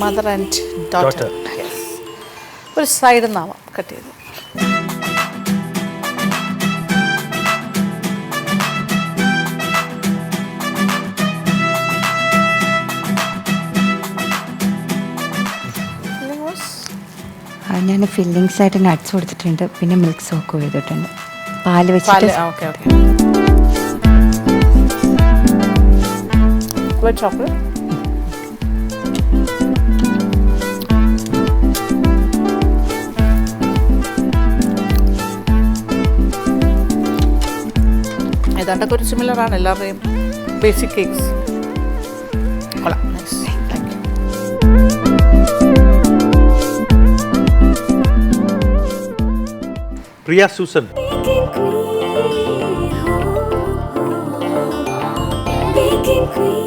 mother and daughter. ഒരു സൈഡിൽ നിന്നാവാം കട്ട് ചെയ്ത്. ഞാൻ ഫില്ലിങ്സ് ആയിട്ട് നട്ട്സ് കൊടുത്തിട്ടുണ്ട്, പിന്നെ മിൽക്ക് സോക്ക് ചെയ്തിട്ടുണ്ട്, പാല് വെച്ചിട്ട്. Okay okay. White chocolate. ഏതാണ്ടൊക്കെ ഒരു സിമിലർ ആണ് എല്ലാവരുടെയും ബേസിക് കേക്ക്സ്. കൊള്ളാം. Nice, thank you. Priya Susan. baking queen,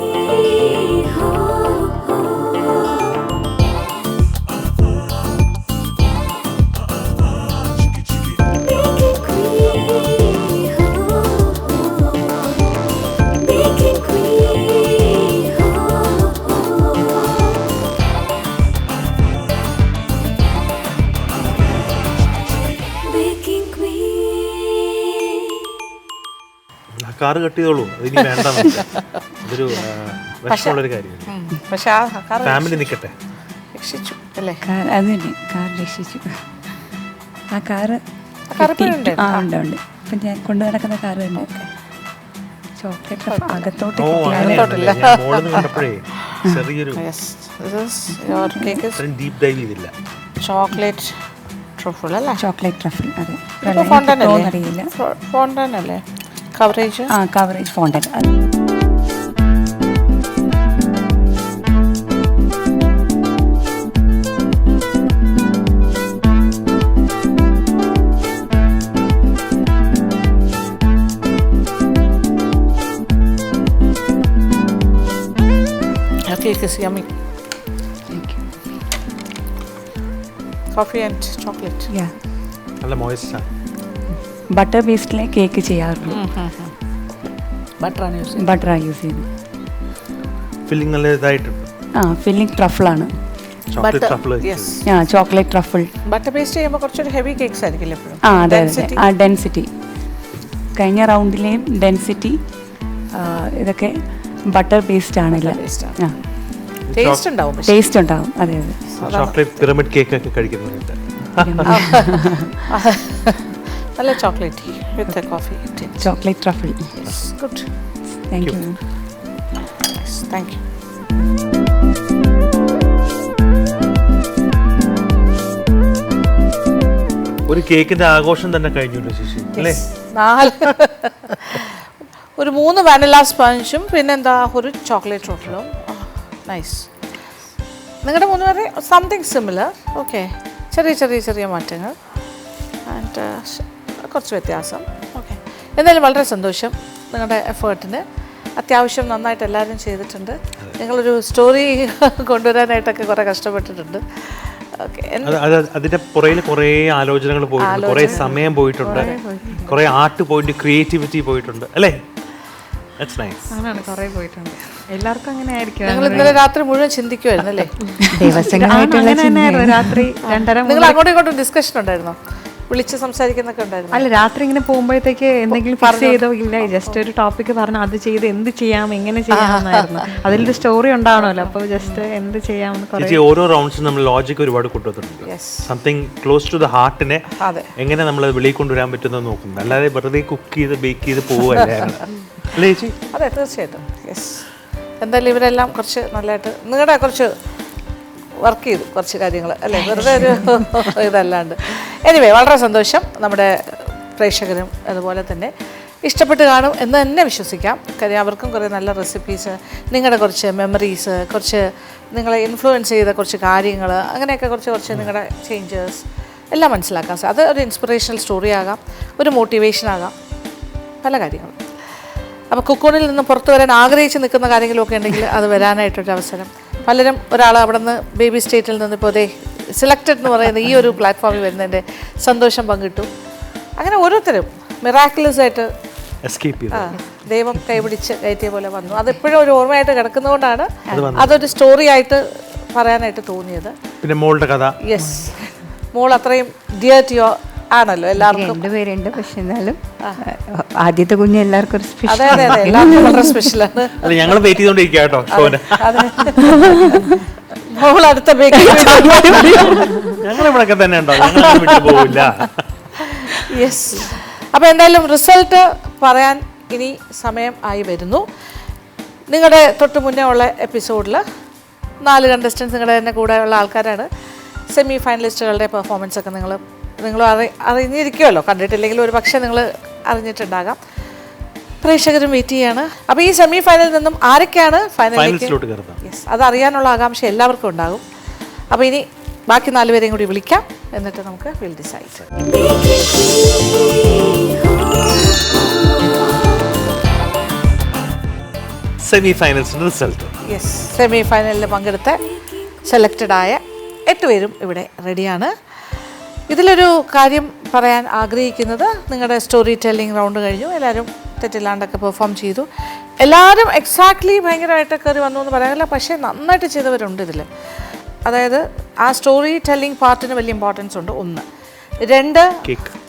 car cut ചെയ്തോളൂ, ഇനി വേണ്ട. അതൊരു വിഷമമുള്ളൊരു കാര്യമാണ്. പക്ഷെ ആ കാർ ഫാമിലി നിൽക്കട്ടെ. രക്ഷിച്ചു അല്ലേ? അത് തന്നെ കാർ രക്ഷിച്ചു. ആ കാറ് കറുപ്പുണ്ട്. ഉണ്ട് ഉണ്ട്. ഇപ്പം ഞാൻ കൊണ്ടു നടക്കുന്ന കാറ് തന്നെ. ചോക്ലേറ്റ് അകത്തോട്ട് ഓ അങ്ങനെയാണല്ലേ, ഞാൻ മോളിൽ നിന്ന് കണ്ടപ്പോഴേ ചെറിയൊരു ഡീപ് ഡൈവ് ചെയ്തില്ല. ചോക്ലേറ്റ് ട്രഫിൾ അല്ലേ? Chocolate truffle. അതെ, അറിയില്ല. ഫോണ്ടൻ അല്ലേ? കവറേജ്. ആ coverage fountain. Cake is yummy. Thank you. Coffee and chocolate. Yeah. നല്ല മോയിസ്റ്റാണ്. ബട്ടർ പേസ്റ്റിലെ കേക്ക് ചെയ്യാറുള്ളൂ. ബട്ടറാണ് യൂസ് ചെയ്യുന്നത്. ബട്ടറാണ് യൂസ് ചെയ്യുന്നത്. ഫില്ലിംഗ് നല്ല ഇതായിട്ടുണ്ട്. ആ ഫില്ലിംഗ് ട്രഫിളാണ്. Chocolate truffle. ആ ചോക്ലേറ്റ് ട്രഫിൾ. ബട്ടർ പേസ്റ്റ് ചെയ്യുമ്പോൾ കുറച്ചൊരു ഹെവി കേക്ക്സ് ആയിരിക്കില്ല എപ്പോഴും? ആ അതെ അതെ. ആ ഡെൻസിറ്റി കഴിഞ്ഞ റൗണ്ടിലെയും ഡെൻസിറ്റി ഇതൊക്കെ ബട്ടർ പേസ്റ്റ് ആണല്ലോ. ആ ടേസ്റ്റ് ഉണ്ടാവും. ടേസ്റ്റ് ഉണ്ടാവും. അതെ അതെ. ചോക്ലേറ്റ് പിരമിഡ് കേക്ക് ഒക്കെ കഴിക്കുന്നുണ്ട്. നല്ല chocolate with coffee. Chocolate truffle. Good. Thank you ma'am. Thank you. ഒരു കേക്കിന്റെ ആഘോഷം തന്നെ കഴിഞ്ഞു ശശി അല്ലേ? 4 ഒരു 3 വാനില സ്പഞ്ചും പിന്നെന്താ ഒരു ചോക്ലേറ്റ് റോട്ടിലും. നൈസ്. നിങ്ങളുടെ 3 പേരെ സംതിങ് സിമിലർ. ഓക്കെ, ചെറിയ ചെറിയ ചെറിയ മാറ്റങ്ങൾ ആൻഡ് കുറച്ച് വ്യത്യാസം. ഓക്കെ, എന്തായാലും വളരെ സന്തോഷം നിങ്ങളുടെ എഫേർട്ടിന്. അത്യാവശ്യം നന്നായിട്ട് എല്ലാവരും ചെയ്തിട്ടുണ്ട്. നിങ്ങളൊരു സ്റ്റോറി കൊണ്ടുവരാനായിട്ടൊക്കെ കുറേ കഷ്ടപ്പെട്ടിട്ടുണ്ട്. ഓക്കെ, അതിന്റെ പുറയിൽ കുറേ ആലോചനകൾ പോയിട്ടുണ്ട്, കുറേ സമയം പോയിട്ടുണ്ട്, കുറേ ആർട്ട് പോയിന്റ്, ക്രിയേറ്റിവിറ്റി പോയിട്ടുണ്ട് അല്ലേ? That's nice. അങ്ങനെയാണ് കുറേ പോയിട്ടുണ്ട്. എല്ലാവർക്കും അങ്ങനെ ആയിരിക്കും. നിങ്ങൾ ഇന്നലെ രാത്രി മുഴുവൻ ചിന്തിക്കുമായിരുന്നു അല്ലേ? രാത്രി 2:30 നിങ്ങൾ അങ്ങോട്ടും ഇങ്ങോട്ടും ഡിസ്കഷൻ ഉണ്ടായിരുന്നോ? വിളിച്ച് സംസാരിക്കുന്നൊക്കെ ഉണ്ടായിരുന്നു? അല്ല, രാത്രി ഇങ്ങനെ പോകുമ്പോഴത്തേക്ക് എന്തെങ്കിലും ഫിക്സ് ചെയ്തോ ഇല്ല, ജസ്റ്റ് ഒരു ടോപ്പിക് പറഞ്ഞു അത് ചെയ്ത് എന്ത് ചെയ്യാം എങ്ങനെ ചെയ്യാമെന്നായിരുന്നു. അതിലൊരു സ്റ്റോറി ഉണ്ടാവണമല്ലോ, അപ്പോൾ ജസ്റ്റ് എന്ത് ചെയ്യാമെന്ന് ചേച്ചി ഓരോ റൗണ്ട്സും നമ്മൾ ലോജിക് ഒരുപാട് കൊണ്ടുവന്നിട്ടുണ്ട്. സംതിങ് ക്ലോസ് ടു ദ ഹാർട്ടിനെ എങ്ങനെ നമ്മൾ വെളിയിൽ കൊണ്ടുവരാൻ പറ്റുന്നത് നോക്കുന്നത്, അല്ലാതെ വെറുതെ കുക്ക് ചെയ്ത് ബേക്ക് ചെയ്ത് പോവുകയല്ലേ അല്ലേ ചേച്ചി? അതെ, തീർച്ചയായിട്ടും. യെസ്, എന്തായാലും ഇവരെല്ലാം കുറച്ച് നല്ലതായിട്ട് നിങ്ങളുടെ കുറച്ച് വർക്ക് ചെയ്തു കുറച്ച് കാര്യങ്ങൾ അല്ലേ, വെറുതെ ഒരു ഇതല്ലാണ്ട്. എനിവേ, വളരെ സന്തോഷം. നമ്മുടെ പ്രേക്ഷകരും അതുപോലെ തന്നെ ഇഷ്ടപ്പെട്ട് കാണും എന്ന് തന്നെ വിശ്വസിക്കാം. കാര്യം അവർക്കും കുറേ നല്ല റെസിപ്പീസ്, നിങ്ങളുടെ കുറച്ച് മെമ്മറീസ്, കുറച്ച് നിങ്ങളെ ഇൻഫ്ലുവൻസ് ചെയ്ത കുറച്ച് കാര്യങ്ങൾ, അങ്ങനെയൊക്കെ കുറച്ച് നിങ്ങളുടെ ചേഞ്ചസ് എല്ലാം മനസ്സിലാക്കാൻ സാധിക്കും. അത് ഒരു ഇൻസ്പിറേഷണൽ സ്റ്റോറി ആകാം, ഒരു മോട്ടിവേഷൻ ആകാം, പല കാര്യങ്ങളും. അപ്പോൾ കുക്കോണിൽ നിന്ന് പുറത്തു വരാൻ ആഗ്രഹിച്ച് നിൽക്കുന്ന കാര്യങ്ങളൊക്കെ ഉണ്ടെങ്കിൽ അത് വരാനായിട്ടൊരു അവസരം. പലരും ഒരാൾ അവിടെ നിന്ന് ബേബി സ്റ്റേറ്റിൽ നിന്ന് ഇപ്പോൾ അതേ സെലക്റ്റഡ് എന്ന് പറയുന്ന ഈ ഒരു പ്ലാറ്റ്ഫോമിൽ വരുന്നതിൻ്റെ സന്തോഷം പങ്കിട്ടു. അങ്ങനെ ഓരോരുത്തരും മിറാക്കുലസ് ആയിട്ട് ദൈവം കൈപിടിച്ച് കയറ്റിയ പോലെ വന്നു. അതെപ്പോഴും ഒരു ഓർമ്മയായിട്ട് കിടക്കുന്നതുകൊണ്ടാണ് അതൊരു സ്റ്റോറി ആയിട്ട് പറയാനായിട്ട് തോന്നിയത്. പിന്നെ മോളുടെ കഥ, യെസ്, മോൾ അത്രയും ഡിയർ ടു യുവർ ആണല്ലോ എല്ലാവർക്കും. 2 പേരുണ്ട്, പക്ഷെ എന്നാലും ആദ്യത്തെ കുഞ്ഞ് എല്ലാവർക്കും ഒരു സ്പെഷ്യൽ. അതെ അതെ അതെ, എല്ലാവർക്കും വളരെ സ്പെഷ്യലാണ്. അല്ല, ഞങ്ങൾ വെയിറ്റ് ചെയ്തോണ്ടിരിക്കുക കേട്ടോ ഷോന്. മോൾ അടുത്ത ബേക്ക് ഞങ്ങൾ ഇവിടെയൊക്കെ തന്നെ ഉണ്ടോ, ഞങ്ങൾ വിട്ടു പോവില്ല. യെസ്, അപ്പോൾ എന്തായാലും റിസൾട്ട് പറയാൻ ഇനി സമയം ആയി വരുന്നു. നിങ്ങളുടെ തൊട്ട് മുന്നേ ഉള്ള എപ്പിസോഡിൽ 4 കണ്ടസ്റ്റൻസ് നിങ്ങളുടെ തന്നെ കൂടെ ഉള്ള ആൾക്കാരാണ്. സെമി ഫൈനലിസ്റ്റുകളുടെ പെർഫോമൻസ് ഒക്കെ നിങ്ങൾ അറിഞ്ഞിരിക്കുമല്ലോ, കണ്ടിട്ടില്ലെങ്കിൽ ഒരു പക്ഷേ നിങ്ങൾ അറിഞ്ഞിട്ടുണ്ടാകാം. പ്രേക്ഷകരും വെയിറ്റ് ചെയ്യാണ്. അപ്പോൾ ഈ സെമി ഫൈനലിൽ നിന്നും ആരൊക്കെയാണ് ഫൈനലിലേക്ക്, യെസ്, അതറിയാനുള്ള ആകാംക്ഷ എല്ലാവർക്കും ഉണ്ടാകും. അപ്പോൾ ഇനി ബാക്കി 4 പേരെയും കൂടി വിളിക്കാം, എന്നിട്ട് നമുക്ക് വിൽ ഡിസൈഡ്. സെമി ഫൈനൽസിന്റെ റിസൾട്ട്. യെസ്, സെമി ഫൈനലിൽ പങ്കെടുത്ത് സെലക്റ്റഡ് ആയ 8 പേരും ഇവിടെ റെഡിയാണ്. ഇതിലൊരു കാര്യം പറയാൻ ആഗ്രഹിക്കുന്നത്, നിങ്ങളുടെ സ്റ്റോറി ടെല്ലിംഗ് റൗണ്ട് കഴിഞ്ഞു, എല്ലാവരും തെറ്റില്ലാണ്ടൊക്കെ പെർഫോം ചെയ്തു. എല്ലാവരും എക്സാക്ട്ലി ഭയങ്കരമായിട്ട് കയറി വന്നു എന്ന് പറയാനില്ല, പക്ഷേ നന്നായിട്ട് ചെയ്തവരുണ്ട് ഇതിൽ. അതായത് ആ സ്റ്റോറി ടെല്ലിംഗ് പാർട്ടിന് വലിയ ഇമ്പോർട്ടൻസ് ഉണ്ട്. 1, 2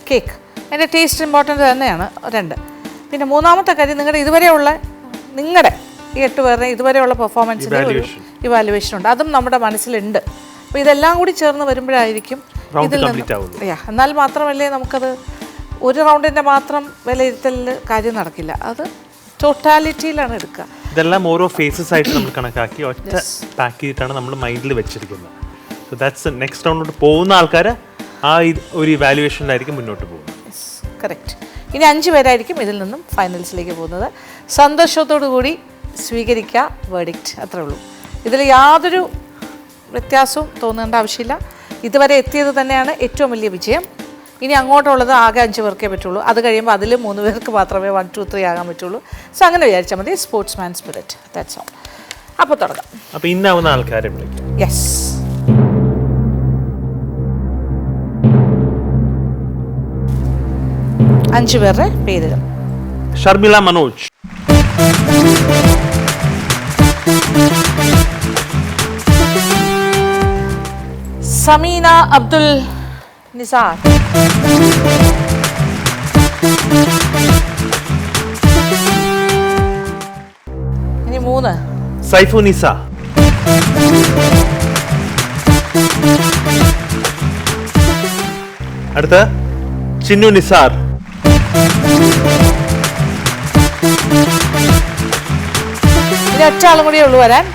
കേക്ക്, അതിൻ്റെ ടേസ്റ്റ് ഇമ്പോർട്ടൻ്റ് തന്നെയാണ്. 2, പിന്നെ 3-ാമത്തെ കാര്യം നിങ്ങളുടെ ഇതുവരെയുള്ള നിങ്ങളുടെ ഈ 8 പേരുടെ ഇതുവരെയുള്ള പെർഫോമൻസിൻ്റെ ഒരു ഇവാലുവേഷൻ ഉണ്ട്, അതും നമ്മുടെ മനസ്സിലുണ്ട്. അപ്പോൾ ഇതെല്ലാം കൂടി ചേർന്ന് വരുമ്പോഴായിരിക്കും ഇതിൽ നിന്ന് എന്നാൽ മാത്രമല്ലേ നമുക്കത് ഒരു റൗണ്ടിൻ്റെ മാത്രം വിലയിരുത്തലിൽ കാര്യം നടക്കില്ല, അത് ടോട്ടാലിറ്റിയിലാണ് എടുക്കുക. ഇതെല്ലാം ഓരോ ഫേസസ് ആയിട്ട് നമ്മൾ കണക്കാക്കി ഒറ്റ പാക്ക് ചെയ്തിട്ടാണ് നമ്മൾ മൈൻഡിൽ വെച്ചിരിക്കുന്നത്. സോ ദാറ്റ്സ് നെക്സ്റ്റ് റൗണ്ടിലോട്ട് പോകുന്ന ആൾക്കാർ ആ ഒരു ഇവാലുവേഷനിലായിരിക്കും മുന്നോട്ട് പോകുന്നത്. കറക്റ്റ്. ഇനി 5 പേരായിരിക്കും ഇതിൽ നിന്നും ഫൈനൽസിലേക്ക് പോകുന്നത്. സന്തോഷത്തോടു കൂടി സ്വീകരിക്കുക വേർഡിക്റ്റ്, അത്രേ ഉള്ളൂ. ഇതിൽ യാതൊരു വ്യത്യാസവും തോന്നേണ്ട ആവശ്യമില്ല. ഇതുവരെ എത്തിയത് തന്നെയാണ് ഏറ്റവും വലിയ വിജയം. ഇനി അങ്ങോട്ടുള്ളത് ആകെ 5 പേർക്കേ പറ്റുള്ളൂ. അത് കഴിയുമ്പോൾ അതിൽ 3 പേർക്ക് മാത്രമേ 1, 2, 3 ആകാൻ പറ്റുള്ളൂ. സോ അങ്ങനെ വിചാരിച്ചാൽ മതി. Sports man spirit, that's all. അപ്പോൾ തുടങ്ങാം. അപ്പോൾ ഇന്നാവുന്ന ആൾക്കാരെ വിളിക്കാം. യെസ്, അഞ്ച് പേരുടെ പേരുകൾ. ഷർമിള മനോജ്, സമീന അബ്ദുൽ നിസാർ, ഇനി 3 സൈഫു നിസ, അടുത്ത ചിന്നു നിസാർ, ഇനി ഒറ്റ ആളും കൂടിയേ ഉള്ളൂ വരാൻ.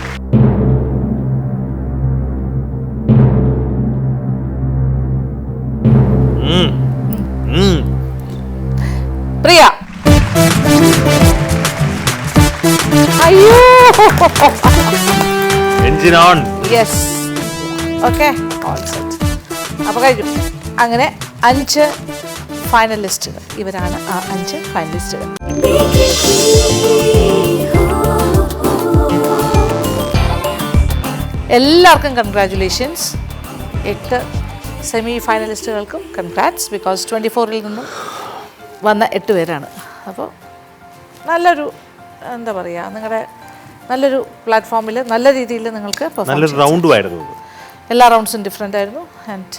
പ്രിയ. അയ്യോ, എൻജിൻ ഓൺ. യെസ്, ഓക്കെ, അപ്പോൾ കഴിഞ്ഞു. അങ്ങനെ 5 ഫൈനലിസ്റ്റുകൾ. ഇവരാണ് ആ 5 ഫൈനലിസ്റ്റുകൾ. Baking Queen. എല്ലാവർക്കും കൺഗ്രാറ്റുലേഷൻസ്. 8 സെമി ഫൈനലിസ്റ്റുകൾക്കും കൺഗ്രാറ്റ്സ്. ബിക്കോസ് 24-ൽ നിന്നും വന്ന 8 പേരാണ്. അപ്പോൾ നല്ലൊരു എന്താ പറയുക, നിങ്ങളുടെ നല്ലൊരു പ്ലാറ്റ്ഫോമിൽ നല്ല രീതിയിൽ നിങ്ങൾക്ക് നല്ലൊരു റൗണ്ടും ആയിരുന്നു. എല്ലാ റൗണ്ട്സും ഡിഫറെൻ്റ് ആയിരുന്നു. ആൻഡ്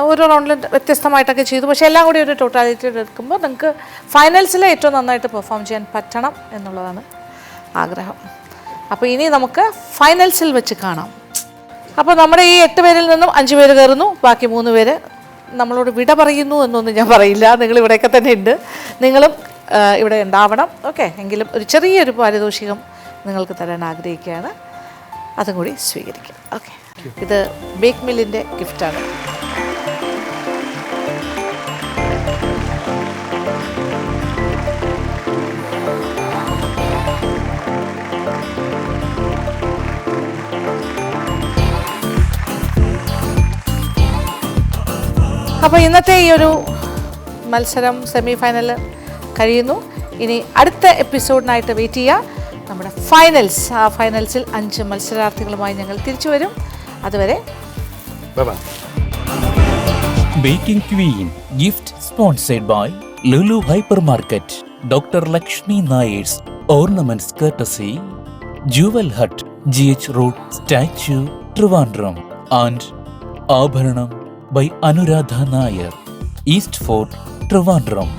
ഓരോ റൗണ്ടിലും വ്യത്യസ്തമായിട്ടൊക്കെ ചെയ്തു. പക്ഷേ എല്ലാം കൂടി ഒരു ടോട്ടാലിറ്റി എടുക്കുമ്പോൾ നിങ്ങൾക്ക് ഫൈനൽസിൽ ഏറ്റവും നന്നായിട്ട് പെർഫോം ചെയ്യാൻ പറ്റണം എന്നുള്ളതാണ് ആഗ്രഹം. അപ്പോൾ ഇനി നമുക്ക് ഫൈനൽസിൽ വെച്ച് കാണാം. അപ്പോൾ നമ്മുടെ ഈ 8 പേരിൽ നിന്നും 5 പേര് കയറുന്നു. ബാക്കി 3 പേര് നമ്മളോട് വിട പറയുന്നു എന്നൊന്നും ഞാൻ പറയില്ല. നിങ്ങൾ ഇവിടെയൊക്കെ തന്നെ ഉണ്ട്. നിങ്ങളും ഇവിടെ ഉണ്ടാവണം. ഓക്കെ, എങ്കിലും ഒരു ചെറിയൊരു പാരിതോഷികം നിങ്ങൾക്ക് തരാൻ ആഗ്രഹിക്കുകയാണ്. അതും കൂടി സ്വീകരിക്കാം. ഓക്കെ, ഇത് ബേക്ക് മില്ലിൻ്റെ ഗിഫ്റ്റാണ്. അപ്പോൾ ഇന്നത്തെ ഈ ഒരു മത്സരം സെമി ഫൈനൽ കഴിയുന്നു. ഇനി അടുത്ത എപ്പിസോഡിനായിട്ട് വെയിറ്റ് ചെയ്യുക. നമ്മുടെ ഫൈനൽസ്, ആ ഫൈനൽസിൽ 5 മത്സരാർത്ഥികളുമായി ഞങ്ങൾ തിരിച്ചു വരും. അതുവരെ Baking Queen gift sponsored by Lulu Hypermarket, Dr. Lakshmi Nayer's Ornaments courtesy, Jewel Hut, GH Road, Statue, Trivandrum, and Abharanam by Anuradha Nair, East Fort, Trivandrum.